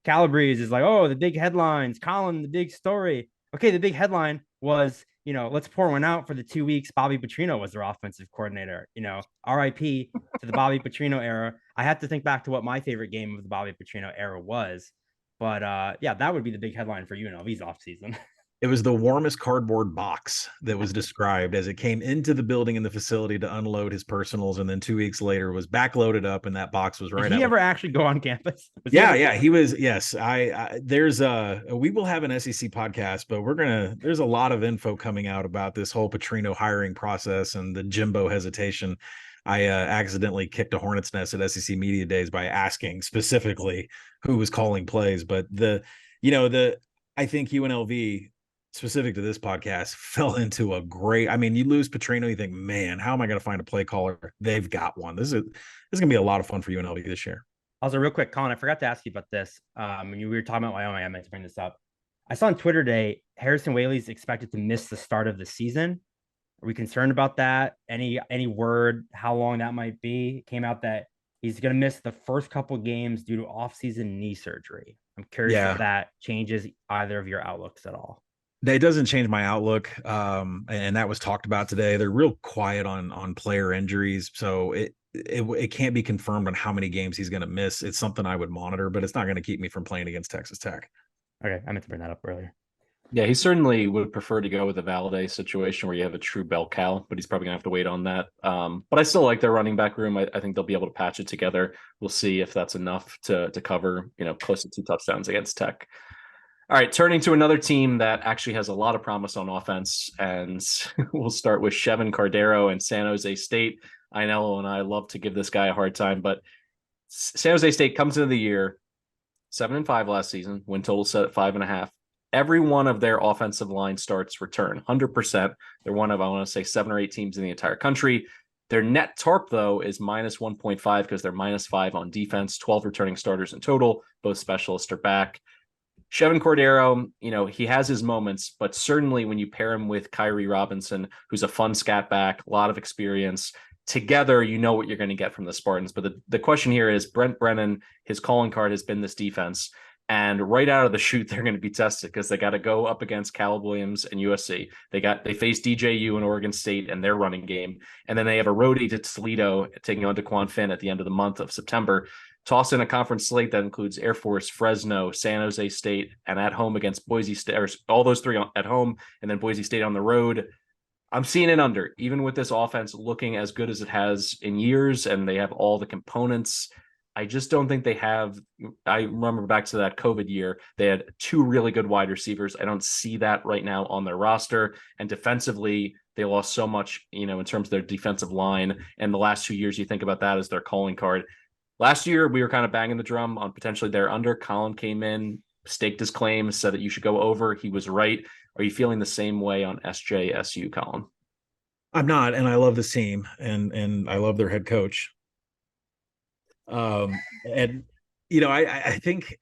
Calabrese is like, oh, the big headlines, Colin, the big story. Okay, the big headline was, let's pour one out for the 2 weeks Bobby Petrino was their offensive coordinator. RIP to the Bobby Petrino era. I had to think back to what my favorite game of the Bobby Petrino era was. But yeah, that would be the big headline for UNLV's offseason. It was the warmest cardboard box that was described as it came into the building in the facility to unload his personals, and then 2 weeks later was backloaded up, and that box was right. Did he ever actually go on campus? He was. Yes, there's we will have an SEC podcast, but there's a lot of info coming out about this whole Petrino hiring process and the Jimbo hesitation. I accidentally kicked a hornet's nest at SEC Media Days by asking specifically who was calling plays, but I think UNLV, specific to this podcast, fell into a great. I mean, you lose Petrino, you think, man, how am I going to find a play caller? They've got one. This is going to be a lot of fun for UNLV this year. Also, real quick, Colin, I forgot to ask you about this. When we were talking about Wyoming, I meant to bring this up. I saw on Twitter today, Harrison Whaley's expected to miss the start of the season. Are we concerned about that? Any word how long that might be? It came out that he's going to miss the first couple games due to off-season knee surgery. I'm curious if that changes either of your outlooks at all. It doesn't change my outlook. And that was talked about today. They're real quiet on player injuries. So it can't be confirmed on how many games he's going to miss. It's something I would monitor, but it's not going to keep me from playing against Texas Tech. Okay. I meant to bring that up earlier. Yeah, he certainly would prefer to go with a Valladay situation where you have a true bell cow, but he's probably gonna have to wait on that. But I still like their running back room. I think they'll be able to patch it together. We'll see if that's enough to cover, close to 2 touchdowns against Tech. All right, turning to another team that actually has a lot of promise on offense, and we'll start with Chevin Cordero and San Jose State. I know, and I love to give this guy a hard time, but San Jose State comes into the year 7-5 last season, win total set at 5.5. Every one of their offensive line starts return 100%. They're one of, I want to say, 7 or 8 teams in the entire country. Their net TARP, though, is minus 1.5 because they're minus 5 on defense, 12 returning starters in total. Both specialists are back. Chevin Cordero, he has his moments, but certainly when you pair him with Kyrie Robinson, who's a fun scat back, a lot of experience, together, you know what you're going to get from the Spartans. But the question here is Brent Brennan, his calling card has been this defense. And right out of the chute, they're going to be tested because they got to go up against Caleb Williams and USC. They face DJU and Oregon State and their running game. And then they have a roadie to Toledo, taking on DeQuan Finn at the end of the month of September. Toss in a conference slate that includes Air Force, Fresno, San Jose State, and at home against Boise State, or all those 3 at home, and then Boise State on the road. I'm seeing it under, even with this offense looking as good as it has in years, and they have all the components. I just don't think they have. I remember back to that COVID year, they had 2 really good wide receivers. I don't see that right now on their roster. And defensively, they lost so much, in terms of their defensive line. And the last 2 years, you think about that as their calling card. Last year, we were kind of banging the drum on potentially their under. Colin came in, staked his claim, said that you should go over. He was right. Are you feeling the same way on SJSU, Colin? I'm not, and I love this team, and I love their head coach. I think,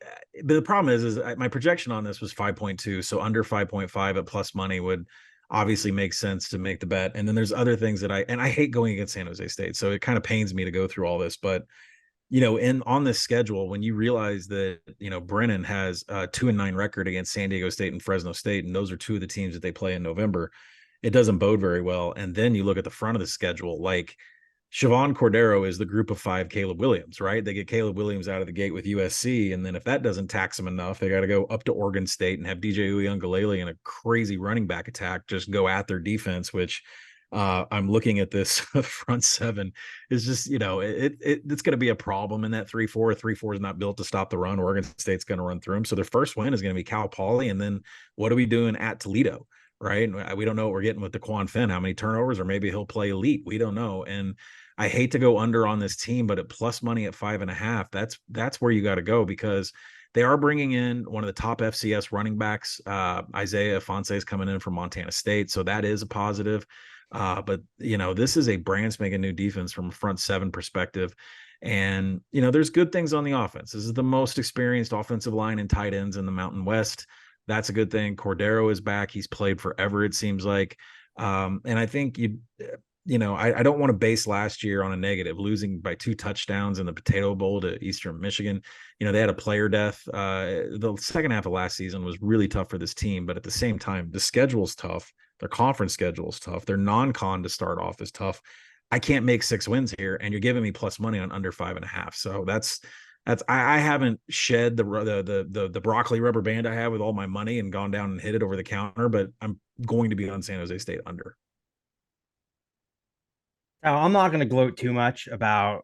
but the problem is my projection on this was 5.2, so under 5.5 at plus money would obviously make sense to make the bet. And then there's other things that I hate going against San Jose State, so it kind of pains me to go through all this. But on this schedule, when you realize that Brennan has a 2-9 record against San Diego State and Fresno State, and those are 2 of the teams that they play in November, it doesn't bode very well. And then you look at the front of the schedule, like Chevin Cordero is the group of 5 Caleb Williams, right? They get Caleb Williams out of the gate with USC. And then if that doesn't tax them enough, they got to go up to Oregon State and have DJ Uiagalelei in a crazy running back attack, just go at their defense, which I'm looking at this front 7 is just, it's going to be a problem in that 3-4. 3-4 is not built to stop the run. Oregon State's going to run through them. So their first win is going to be Cal Poly. And then what are we doing at Toledo? Right. We don't know what we're getting with DeQuan Finn, how many turnovers, or maybe he'll play elite. We don't know. And I hate to go under on this team, but at plus money at 5.5, that's where you got to go, because they are bringing in one of the top FCS running backs. Isaiah Fonse is coming in from Montana State. So that is a positive. But this is a brand spanking new defense from a front 7 perspective. And, there's good things on the offense. This is the most experienced offensive line and tight ends in the Mountain West. That's a good thing. Cordero is back. He's played forever, it seems like. And I think I don't want to base last year on a negative, losing by 2 touchdowns in the Potato Bowl to Eastern Michigan. They had a player death. The second half of last season was really tough for this team, but at the same time, the schedule's tough. Their conference schedule is tough. Their non-con to start off is tough. I can't make 6 wins here, and you're giving me plus money on under 5.5. So I haven't shed the broccoli rubber band I have with all my money and gone down and hit it over the counter, but I'm going to be on San Jose State under. Now, I'm not going to gloat too much about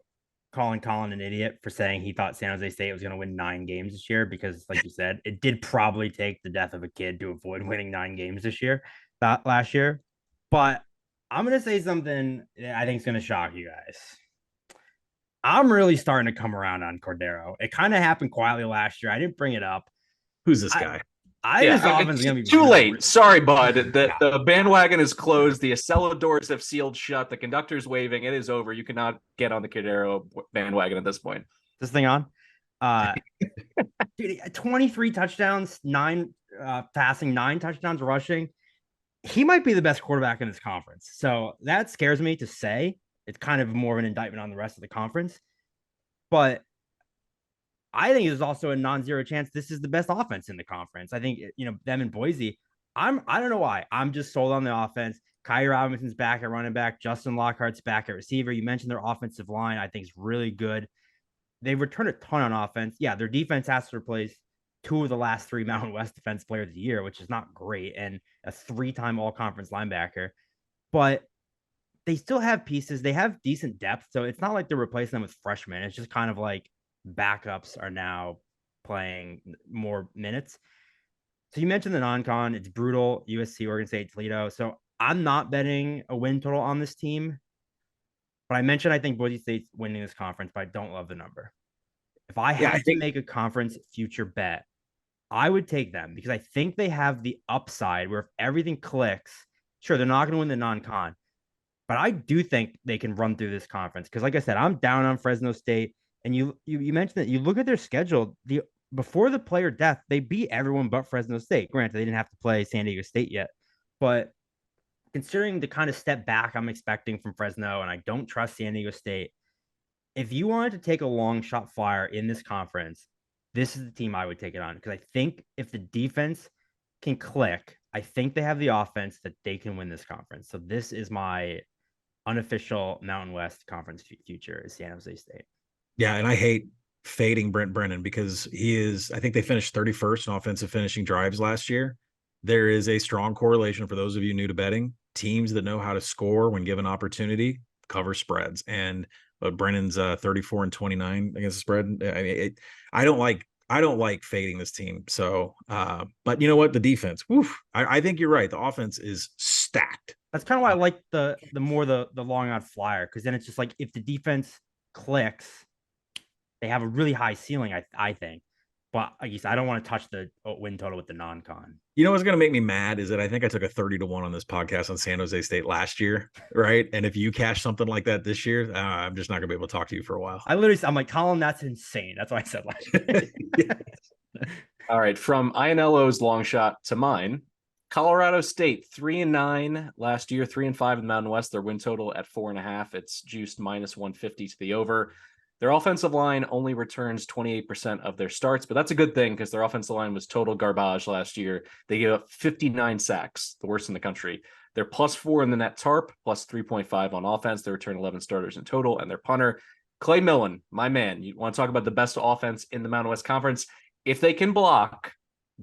calling Colin an idiot for saying he thought San Jose State was going to win 9 games this year, because, like you said, it did probably take the death of a kid to avoid winning 9 games this year, that last year. But I'm going to say something that I think is going to shock you guys. I'm really starting to come around on Cordero. It kind of happened quietly last year. I didn't bring it up. Who's this guy? This offense is going to be too late. Sorry, bud. The bandwagon is closed. The Acela doors have sealed shut. The conductor's waving. It is over. You cannot get on the Cordero bandwagon at this point. This thing on? Dude, 23 touchdowns, 9 passing, 9 touchdowns rushing. He might be the best quarterback in this conference. So that scares me to say. It's kind of more of an indictment on the rest of the conference. But I think there's also a non-zero chance this is the best offense in the conference. I think, them and Boise, I don't know why. I'm just sold on the offense. Kyrie Robinson's back at running back. Justin Lockhart's back at receiver. You mentioned their offensive line, I think, is really good. They returned a ton on offense. Yeah, their defense has to replace 2 of the last 3 Mountain West Defense Player of the Year, which is not great, and a 3-time all-conference linebacker. But they still have pieces. They have decent depth, so it's not like they're replacing them with freshmen. It's just kind of like backups are now playing more minutes. So you mentioned the non-con. It's brutal. USC, Oregon State, Toledo. So I'm not betting a win total on this team. But I mentioned I think Boise State's winning this conference, but I don't love the number. If I had to make a conference future bet, I would take them, because I think they have the upside where if everything clicks, sure, they're not going to win the non-con, but I do think they can run through this conference. Because, like I said, I'm down on Fresno State. And you mentioned that you look at their schedule. Before the player death, they beat everyone but Fresno State. Granted, they didn't have to play San Diego State yet, but considering the kind of step back I'm expecting from Fresno, and I don't trust San Diego State, if you wanted to take a long shot flyer in this conference, this is the team I would take it on. Because I think if the defense can click, I think they have the offense that they can win this conference. So this is my unofficial Mountain West Conference future, is San Jose State. Yeah, and I hate fading Brent Brennan, because I think they finished 31st in offensive finishing drives last year. There is a strong correlation, for those of you new to betting, teams that know how to score when given opportunity cover spreads. And Brennan's 34-29 against the spread. I mean, I don't like fading this team. So, but you know what? The defense, I think you're right. The offense is stacked. That's kind of why I like the long odd flyer, because then it's just like, if the defense clicks, they have a really high ceiling, I think. But like you said, I don't want to touch the win total with the non-con. You know what's going to make me mad is that I think I took a 30-1 on this podcast on San Jose State last year, right? And if you cash something like that this year, I'm just not going to be able to talk to you for a while. I'm like, Colin, that's insane. That's what I said last year. All right, from Ianello's long shot to mine, Colorado State 3-9 last year, 3-5 in the Mountain West. Their win total at 4.5. It's juiced -150 to the over. Their offensive line only returns 28% of their starts, but that's a good thing, because their offensive line was total garbage last year. They gave up 59 sacks, the worst in the country. They're +4 in the net tarp, +3.5 on offense. They return 11 starters in total, and their punter, Clay Millen, my man. You want to talk about the best offense in the Mountain West Conference? If they can block,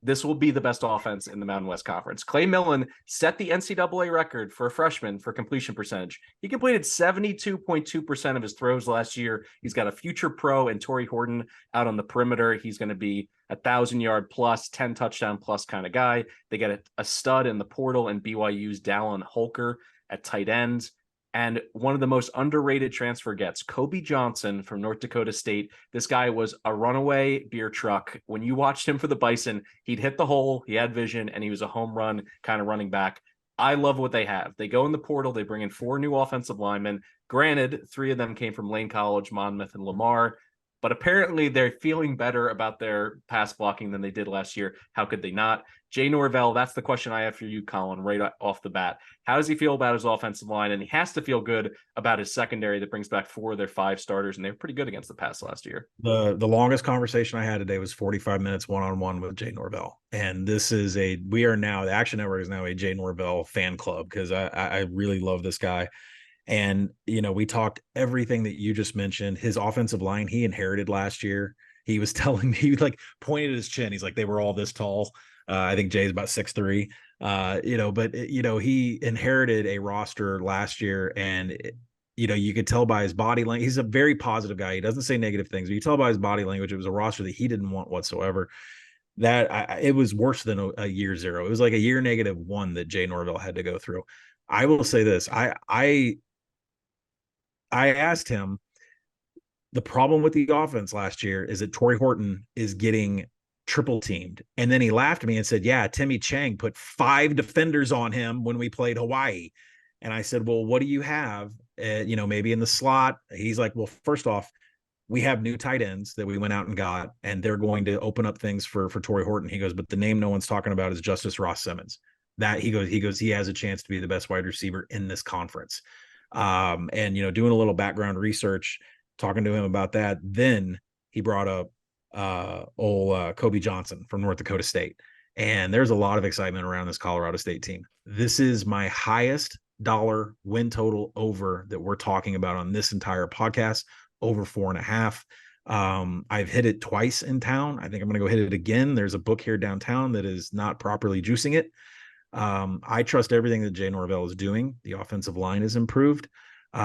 this will be the best offense in the Mountain West Conference. Clay Millen set the NCAA record for a freshman for completion percentage. He completed 72.2% of his throws last year. He's got a future pro and Torrey Horton out on the perimeter. He's going to be 1,000-yard plus, 10 touchdown plus kind of guy. They get a stud in the portal and BYU's Dallin Holker at tight end. And one of the most underrated transfer gets, Kobe Johnson from North Dakota State. This guy was a runaway beer truck. When you watched him for the Bison, he'd hit the hole, he had vision, and he was a home run kind of running back. I love what they have. They go in the portal, they bring in 4 new offensive linemen. Granted, 3 of them came from Lane College, Monmouth, and Lamar. But apparently they're feeling better about their pass blocking than they did last year. How could they not? Jay Norvell, that's the question I have for you, Colin, right off the bat. How does he feel about his offensive line? And he has to feel good about his secondary that brings back 4 of their 5 starters, and they were pretty good against the pass last year. The longest conversation I had today was 45 minutes one-on-one with Jay Norvell. And the Action Network is now a Jay Norvell fan club because I really love this guy. And, we talked everything that you just mentioned. His offensive line, he inherited last year. He was telling me, he like pointed at his chin. He's like, they were all this tall. I think Jay's about 6'3". He inherited a roster last year, and you could tell by his body language. He's a very positive guy. He doesn't say negative things, but you tell by his body language, it was a roster that he didn't want whatsoever. It was worse than a year 0. It was like a year -1 that Jay Norvell had to go through. I will say this. I asked him, the problem with the offense last year is that Torrey Horton is getting triple teamed. And then he laughed at me and said, yeah, Timmy Chang put 5 defenders on him when we played Hawaii. And I said, well, what do you have? Maybe in the slot. He's like, well, first off, we have new tight ends that we went out and got, and they're going to open up things for Torrey Horton. He goes, but the name no one's talking about is Justice Ross Simmons. That he goes, he has a chance to be the best wide receiver in this conference. Doing a little background research, talking to him about that. Then he brought up Kobe Johnson from North Dakota State. And there's a lot of excitement around this Colorado State team. This is my highest dollar win total over that we're talking about on this entire podcast, over 4.5. I've hit it twice in town. I think I'm going to go hit it again. There's a book here downtown that is not properly juicing it. I trust everything that Jay Norvell is doing. The offensive line is improved. They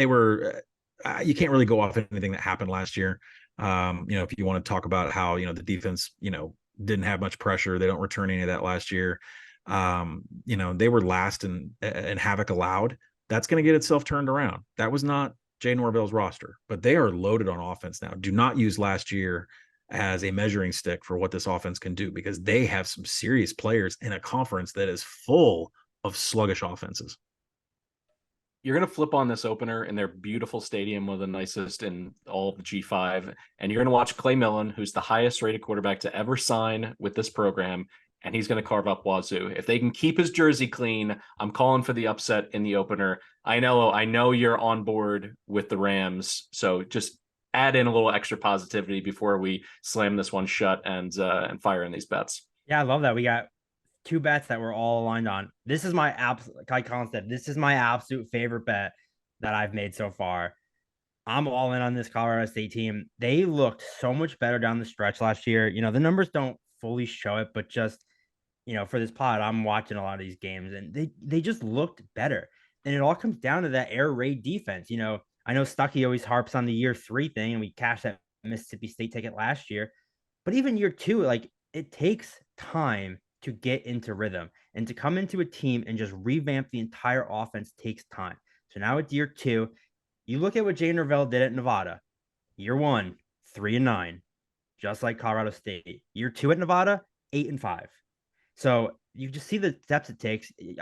were, you can't really go off anything that happened last year. If you want to talk about how, the defense, didn't have much pressure, they don't return any of that last year. They were last in havoc allowed. That's going to get itself turned around. That was not Jay Norvell's roster, but they are loaded on offense now. Do not use last year as a measuring stick for what this offense can do, because they have some serious players in a conference that is full of sluggish offenses. You're going to flip on this opener in their beautiful stadium, one of the nicest in all of the G5. And you're going to watch Clay Millen, who's the highest rated quarterback to ever sign with this program. And he's going to carve up Wazoo. If they can keep his jersey clean, I'm calling for the upset in the opener. I know you're on board with the Rams. So just add in a little extra positivity before we slam this one shut and fire in these bets. Yeah, I love that. We got 2 bets that we're all aligned on. This is my absolute, like Colin said, this is my absolute favorite bet that I've made so far. I'm all in on this Colorado State team. They looked so much better down the stretch last year. The numbers don't fully show it, but just, for this pod, I'm watching a lot of these games, and they just looked better. And it all comes down to that air raid defense. I know Stuckey always harps on the year 3 thing, and we cashed that Mississippi State ticket last year. But even year 2, like, it takes time to get into rhythm, and to come into a team and just revamp the entire offense takes time. So now it's year 2. You look at what Jay Norvell did at Nevada. Year 1, 3-9, just like Colorado State. Year 2 at Nevada, 8-5. So you just see the steps it takes. You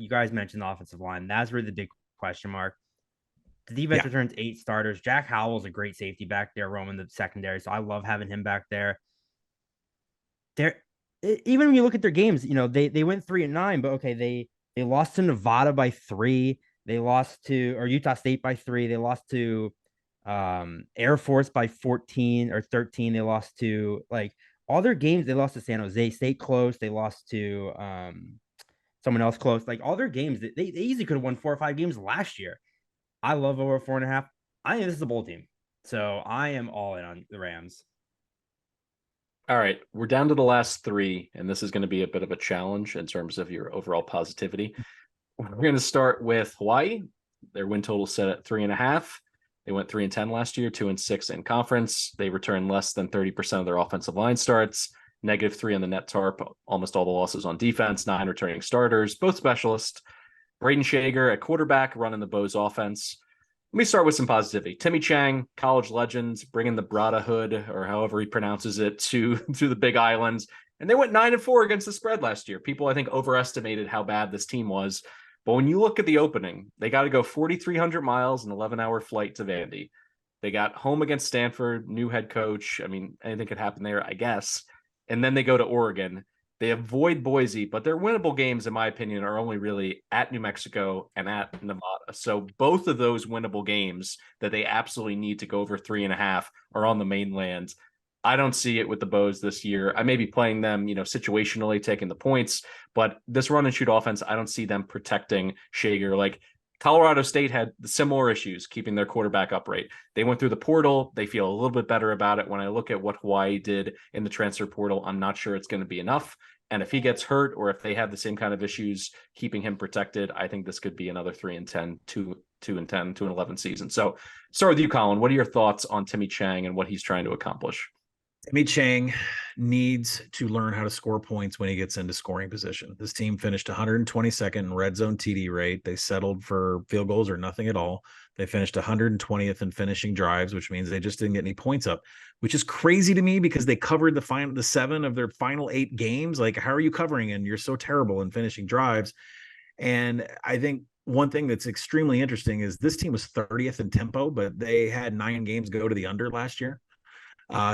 guys mentioned the offensive line. That's really the big question mark. The defense returns 8 starters. Jack Howell's a great safety back there, roaming the secondary. So I love having him back there. Even when you look at their games, they went 3-9, but okay, they lost to Nevada by 3. They lost to Utah State by 3. They lost to Air Force by 14 or 13. They lost to all their games. They lost to San Jose State close. They lost to someone else close. All their games, they easily could have won 4 or 5 games last year. I love over 4.5. I think this is a bowl team, so I am all in on the Rams. All right, we're down to the last 3, and this is going to be a bit of a challenge in terms of your overall positivity. We're going to start with Hawaii. Their win total set at 3.5. They went 3-10 last year, 2-6 in conference. They returned less than 30% of their offensive line starts, -3 on the net tarp, almost all the losses on defense, 9 returning starters, both specialists. Braden Shager at quarterback, running the Bows offense. Let me start with some positivity. Timmy Chang, college legend, bringing the brotherhood, or however he pronounces it, to the Big Islands. And they went 9-4 against the spread last year. People, I think, overestimated how bad this team was. But when you look at the opening, they got to go 4,300 miles, an 11-hour flight to Vandy. They got home against Stanford, new head coach. I mean, anything could happen there, I guess. and then they go to Oregon. They avoid Boise, but their winnable games, in my opinion, are only really at New Mexico and at Nevada. So both of those winnable games that they absolutely need to go over 3.5 are on the mainland. I don't see it with the Bows this year. I may be playing them, situationally, taking the points, but this run and shoot offense, I don't see them protecting Shager. Like Colorado State had similar issues keeping their quarterback upright. They went through the portal. They feel a little bit better about it. When I look at what Hawaii did in the transfer portal, I'm not sure it's going to be enough. And if he gets hurt, or if they have the same kind of issues keeping him protected, I think this could be another 3-10, 2-10, 2-11 season. So start with you, Colin. What are your thoughts on Timmy Chang and what he's trying to accomplish? Timmy Chang needs to learn how to score points when he gets into scoring position. This team finished 122nd in red zone TD rate. They settled for field goals or nothing at all. They finished 120th in finishing drives, which means they just didn't get any points up, which is crazy to me because they covered the 7 of their final 8 games. Like, how are you covering? And you're so terrible in finishing drives. And I think one thing that's extremely interesting is this team was 30th in tempo, but they had 9 games go to the under last year.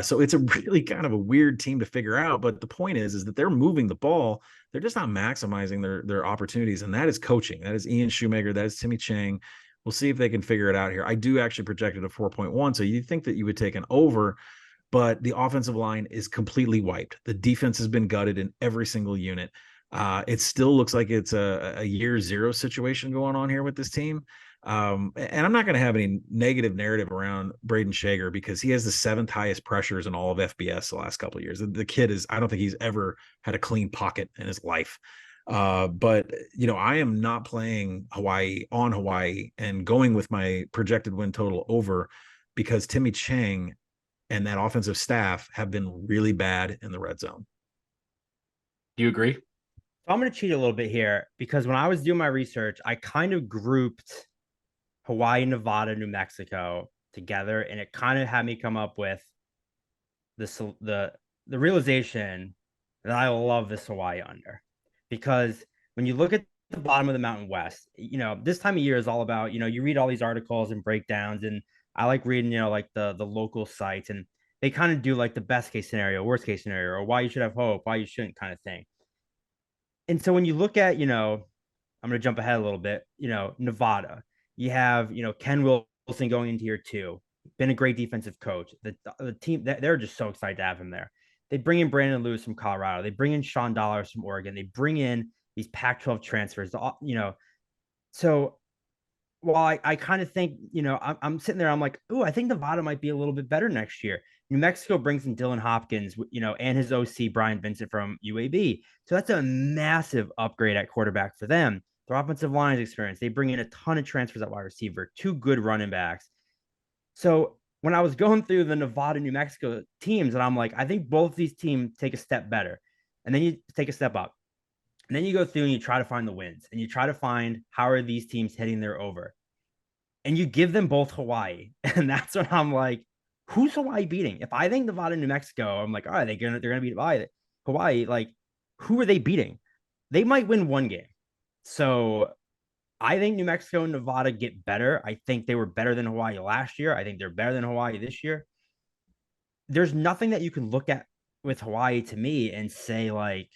So it's a really kind of a weird team to figure out. But the point is that they're moving the ball. They're just not maximizing their opportunities. And that is coaching. That is Ian Shoemaker. That is Timmy Chang. We'll see if they can figure it out here. I do actually projected a 4.1. So you think that you would take an over, but the offensive line is completely wiped. The defense has been gutted in every single unit. It still looks like it's a year 0 situation going on here with this team. And I'm not going to have any negative narrative around Braden Shager because he has the 7th highest pressures in all of FBS the last couple of years. The kid I don't think he's ever had a clean pocket in his life. But I am not playing Hawaii and going with my projected win total over because Timmy Chang and that offensive staff have been really bad in the red zone. Do you agree? So I'm going to cheat a little bit here because when I was doing my research, I kind of grouped Hawaii, Nevada, New Mexico together, and it kind of had me come up with the realization that I love this Hawaii under, because when you look at the bottom of the Mountain West, this time of year is all about, you read all these articles and breakdowns, and I like reading, like the local sites, and they kind of do like the best case scenario, worst case scenario, or why you should have hope, why you shouldn't kind of thing. And so when you look at, I'm going to jump ahead a little bit, Nevada, you have, Ken Wilson going into year 2, been a great defensive coach. The team, they're just so excited to have him there. They bring in Brandon Lewis from Colorado. They bring in Sean Dollars from Oregon. They bring in these Pac-12 transfers, So while I kind of think, I'm sitting there, I'm like, oh, I think Nevada might be a little bit better next year. New Mexico brings in Dylan Hopkins, and his OC, Brian Vincent from UAB. So that's a massive upgrade at quarterback for them. Their offensive line experience. They bring in a ton of transfers at wide receiver, 2 good running backs. So when I was going through the Nevada, New Mexico teams, and I'm like, I think both these teams take a step better. And then you take a step up. And then you go through and you try to find the wins. And you try to find how are these teams hitting their over. And you give them both Hawaii. And that's when I'm like, who's Hawaii beating? If I think Nevada, New Mexico, I'm like, all right, they're gonna beat Hawaii. Like, who are they beating? They might win 1 game. So I think New Mexico and Nevada get better. I think they were better than Hawaii last year. I think they're better than Hawaii this year. There's nothing that you can look at with Hawaii to me and say, like,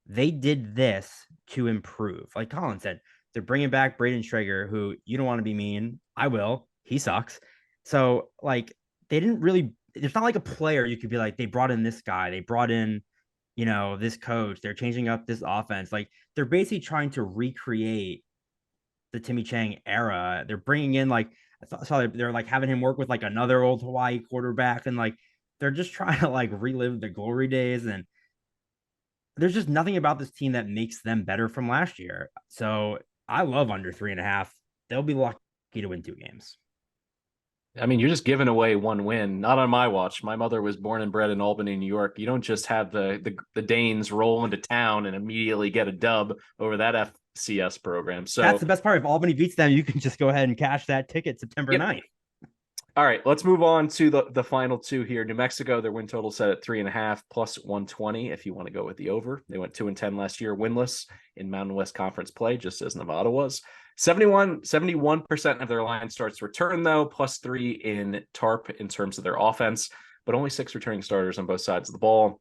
they did this to improve. Like Colin said, they're bringing back Braden Traeger, who you don't want to be mean. I will. He sucks. So, like, they didn't really – it's not like a player you could be like, they brought in this guy. They brought in – this coach, they're changing up this offense. Like, they're basically trying to recreate the Timmy Chang era. They're bringing in, like, I saw they're like having him work with like another old Hawaii quarterback, and like they're just trying to like relive the glory days. And there's just nothing about this team that makes them better from last year. So I love under 3.5. They'll be lucky to win 2 games. I mean, you're just giving away 1 win. Not on my watch. My mother was born and bred in Albany, New York. You don't just have the Danes roll into town and immediately get a dub over that FCS program. So that's the best part. If Albany beats them, you can just go ahead and cash that ticket September 9th. All right, let's move on to the final 2 here. New Mexico, their win total set at 3.5 plus 120. If you want to go with the over, they went 2-10 last year, winless in Mountain West Conference play, just as Nevada was. 71% of their line starts return, though, plus 3 in TARP in terms of their offense, but only 6 returning starters on both sides of the ball.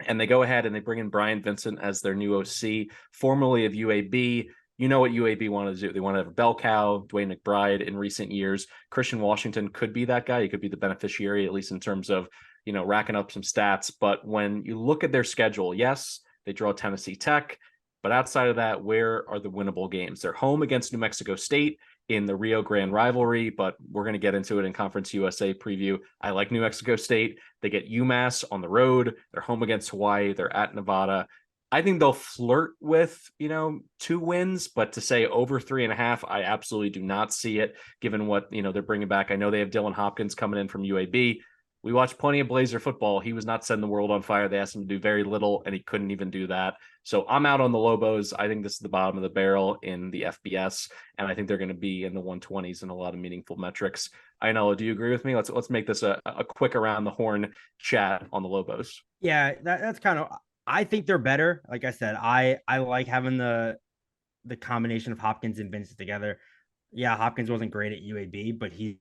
and they go ahead and they bring in Brian Vincent as their new OC, formerly of UAB. You know what UAB wanted to do. They wanted to have a bell cow, Dwayne McBride in recent years. Christian Washington could be that guy. He could be the beneficiary, at least in terms of, racking up some stats. But when you look at their schedule, yes, they draw Tennessee Tech. But outside of that, where are the winnable games? They're home against New Mexico State in the Rio Grande rivalry, but we're going to get into it in Conference USA preview. I like New Mexico State. They get UMass on the road. They're home against Hawaii. They're at Nevada. I think they'll flirt with, 2 wins, but to say over 3.5, I absolutely do not see it given what, they're bringing back. I know they have Dylan Hopkins coming in from UAB. We watched plenty of Blazer football. He was not setting the world on fire. They asked him to do very little, and he couldn't even do that. So I'm out on the Lobos. I think this is the bottom of the barrel in the FBS, and I think they're going to be in the 120s in a lot of meaningful metrics. I know. Do you agree with me? Let's make this a quick around the horn chat on the Lobos. Yeah, that's kind of. I think they're better. Like I said, I like having the combination of Hopkins and Vincent together. Yeah, Hopkins wasn't great at UAB, but he's,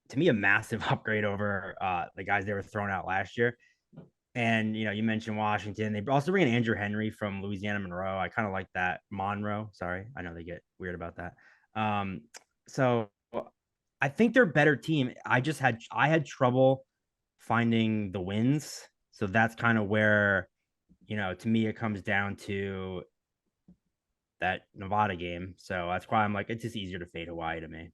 to me, a massive upgrade over the guys they were throwing out last year. And, you mentioned Washington. They also bring in Andrew Henry from Louisiana Monroe. I kind of like that. Monroe. Sorry. I know they get weird about that. So I think they're a better team. I had trouble finding the wins. So that's kind of where, to me, it comes down to that Nevada game. So that's why I'm like, it's just easier to fade Hawaii to me.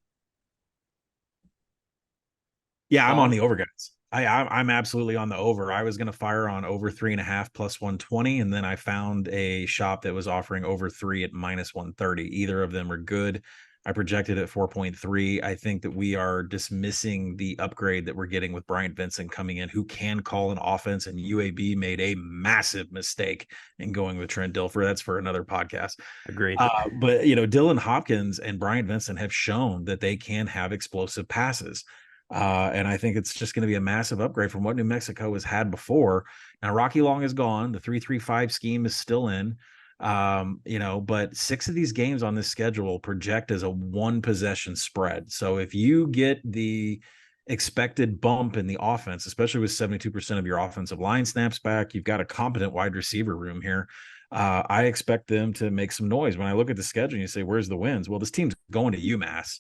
Yeah, I'm on the over, guys. I'm absolutely on the over. I was going to fire on over 3.5 plus 120, and then I found a shop that was offering over 3 at minus 130. Either of them are good. I projected at 4.3. I think that we are dismissing the upgrade that we're getting with Bryant Vincent coming in, who can call an offense, and UAB made a massive mistake in going with Trent Dilfer. That's for another podcast. Agreed. But Dylan Hopkins and Bryant Vincent have shown that they can have explosive passes. And I think it's just going to be a massive upgrade from what New Mexico has had before. Now, Rocky Long is gone. The 3-3-5 scheme is still in. But 6 of these games on this schedule project as a 1 possession spread. So if you get the expected bump in the offense, especially with 72% of your offensive line snaps back, you've got a competent wide receiver room here. I expect them to make some noise. When I look at the schedule and you say, where's the wins? Well, this team's going to UMass.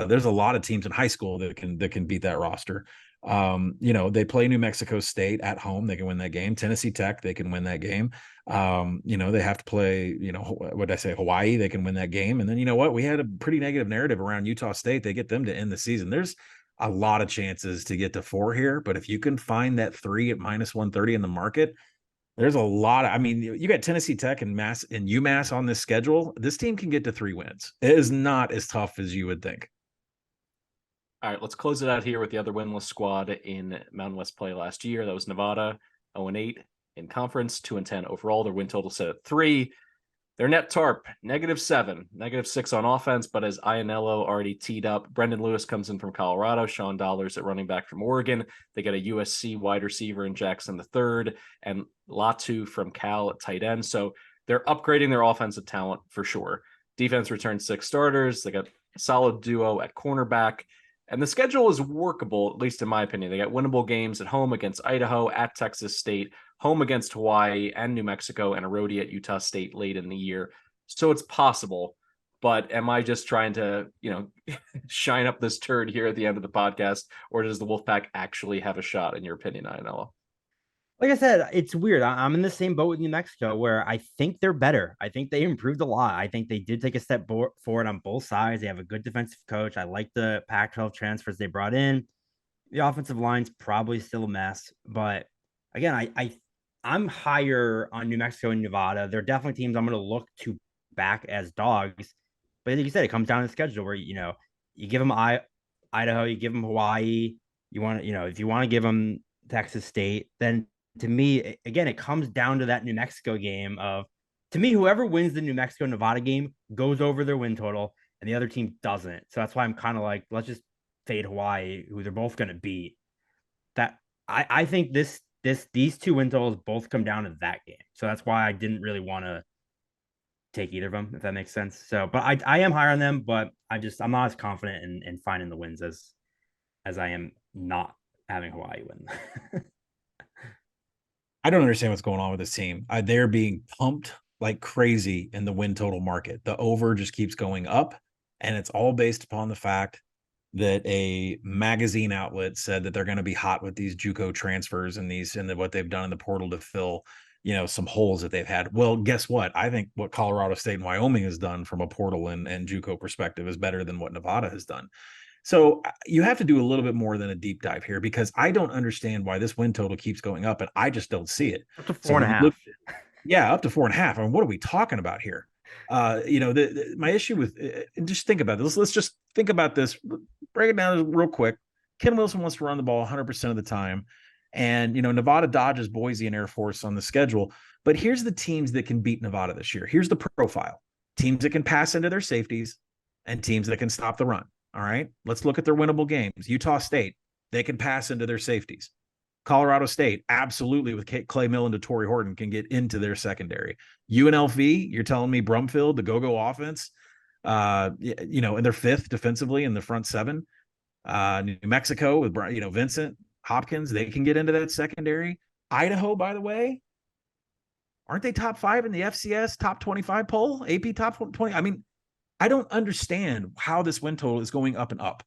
There's a lot of teams in high school that can beat that roster. They play New Mexico State at home. They can win that game. Tennessee Tech, they can win that game. They have to play, what did I say? Hawaii, they can win that game. And then, we had a pretty negative narrative around Utah State. They get them to end the season. There's a lot of chances to get to 4 here, but if you can find that 3 at minus 130 in the market, there's a lot of, you got Tennessee Tech and UMass on this schedule. This team can get to 3 wins. It is not as tough as you would think. All right, let's close it out here with the other winless squad in Mountain West play last year. That was Nevada, 0-8 in conference, 2-10 overall. Their win total set at 3. Their net TARP, -7, -6 on offense, but as Ianello already teed up, Brendan Lewis comes in from Colorado, Sean Dollars at running back from Oregon. They get a USC wide receiver in Jackson III, and Latu from Cal at tight end. So they're upgrading their offensive talent for sure. Defense returns 6 starters. They got a solid duo at cornerback. And the schedule is workable, at least in my opinion. They got winnable games at home against Idaho, at Texas State, home against Hawaii and New Mexico, and a roadie at Utah State late in the year. So it's possible. But am I just trying to, shine up this turd here at the end of the podcast? Or does the Wolfpack actually have a shot, in your opinion, Ianello? Like I said, it's weird. I'm in the same boat with New Mexico where I think they're better. I think they improved a lot. I think they did take a step forward on both sides. They have a good defensive coach. I like the Pac-12 transfers they brought in. The offensive line's probably still a mess. But again, I'm higher on New Mexico and Nevada. They're definitely teams I'm going to look to back as dogs. But like you said, it comes down to the schedule where, you give them Idaho, you give them Hawaii. You want to, if you want to give them Texas State, then to me, again, it comes down to that New Mexico game to me, whoever wins the New Mexico Nevada game goes over their win total and the other team doesn't. So that's why I'm kind of like, let's just fade Hawaii, who they're both going to beat. That I think these 2 win totals both come down to that game. So that's why I didn't really want to take either of them, if that makes sense. So, but I am higher on them, but I'm not as confident in finding the wins as I am not having Hawaii win. I don't understand what's going on with this team. They're being pumped like crazy in the win total market. The over just keeps going up, and it's all based upon the fact that a magazine outlet said that they're going to be hot with these JUCO transfers and what they've done in the portal to fill, some holes that they've had. Well, guess what? I think what Colorado State and Wyoming has done from a portal and JUCO perspective is better than what Nevada has done. So you have to do a little bit more than a deep dive here, because I don't understand why this win total keeps going up, and I just don't see it. Up to 4.5. Yeah, up to 4.5. I mean, what are we talking about here? My issue with just think about this. Let's just think about this. Break it down real quick. Ken Wilson wants to run the ball 100% of the time, and Nevada dodges Boise and Air Force on the schedule. But here's the teams that can beat Nevada this year. Here's the profile: teams that can pass into their safeties, and teams that can stop the run. All right, let's look at their winnable games. Utah State, they can pass into their safeties. Colorado State, absolutely, with Clay Millen to Torrey Horton, can get into their secondary. UNLV, you're telling me Brumfield, the go-go offense, and they're fifth defensively in the front seven. New Mexico with Vincent Hopkins, they can get into that secondary. Idaho, by the way, aren't they top 5 in the FCS top 25 poll? AP top 20. I mean, I don't understand how this win total is going up and up.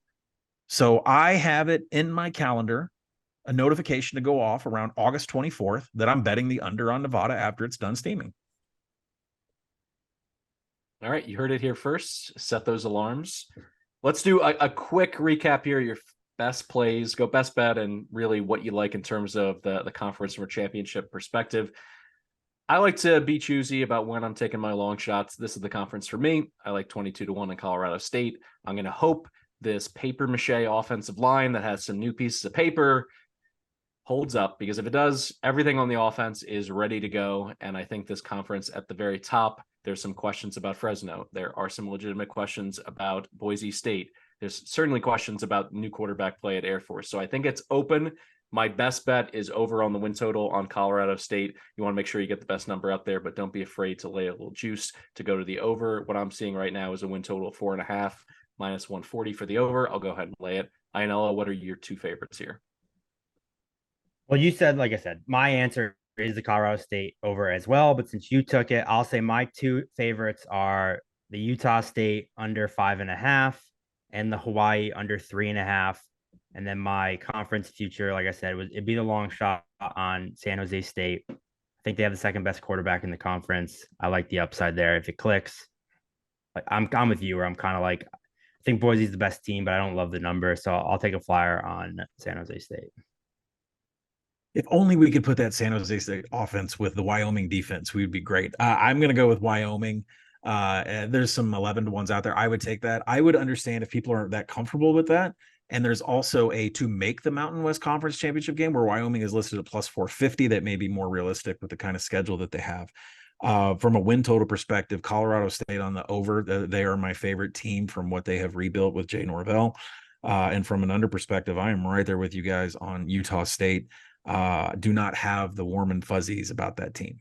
So I have it in my calendar, a notification to go off around August 24th that I'm betting the under on Nevada after it's done steaming. All right, you heard it here first. Set those alarms. Let's do a quick recap here. Your best plays, go best bet, and really what you like in terms of the conference from a championship perspective. I like to be choosy about when I'm taking my long shots. This is the conference for me. I like 22-1 in Colorado State. I'm going to hope this paper mache offensive line that has some new pieces of paper holds up, because if it does, everything on the offense is ready to go. And I think this conference at the very top, there's some questions about Fresno. There are some legitimate questions about Boise State. There's certainly questions about new quarterback play at Air Force. So I think it's open. My best bet is over on the win total on Colorado State. You want to make sure you get the best number out there, but don't be afraid to lay a little juice to go to the over. What I'm seeing right now is a win total of 4.5, minus 140 for the over. I'll go ahead and lay it. Ionella, what are your two favorites here? Well, you said, like I said, my answer is the Colorado State over as well. But since you took it, I'll say my two favorites are the Utah State under 5.5 and the Hawaii under 3.5. And then my conference future, like I said, it'd be the long shot on San Jose State. I think they have the second best quarterback in the conference. I like the upside there. If it clicks, I'm with you, where I'm kind of like, I think Boise's the best team, but I don't love the number. So I'll take a flyer on San Jose State. If only we could put that San Jose State offense with the Wyoming defense, we'd be great. I'm going to go with Wyoming. There's some 11-1s out there. I would take that. I would understand if people aren't that comfortable with that. And there's also to make the Mountain West Conference Championship game where Wyoming is listed at plus 450. That may be more realistic with the kind of schedule that they have. From a win total perspective, Colorado State on the over. They are my favorite team from what they have rebuilt with Jay Norvell. And from an under perspective, I am right there with you guys on Utah State. Do not have the warm and fuzzies about that team.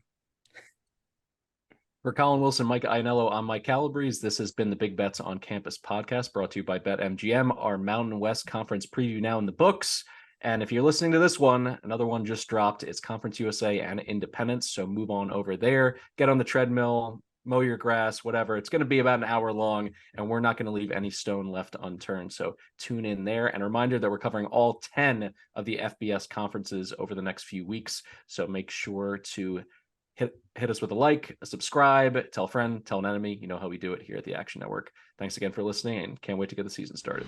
For Colin Wilson, Mike Ionello, I'm Mike Calabrese. This has been the Big Bets on Campus podcast, brought to you by BetMGM. Our Mountain West Conference preview now in the books. And if you're listening to this one, another one just dropped. It's Conference USA and Independence. So move on over there, get on the treadmill, mow your grass, whatever. It's going to be about an hour long, and we're not going to leave any stone left unturned. So tune in there. And a reminder that we're covering all 10 of the FBS conferences over the next few weeks. So make sure to hit us with a like, a subscribe, tell a friend, tell an enemy. You know how we do it here at the Action Network. Thanks again for listening, and can't wait to get the season started.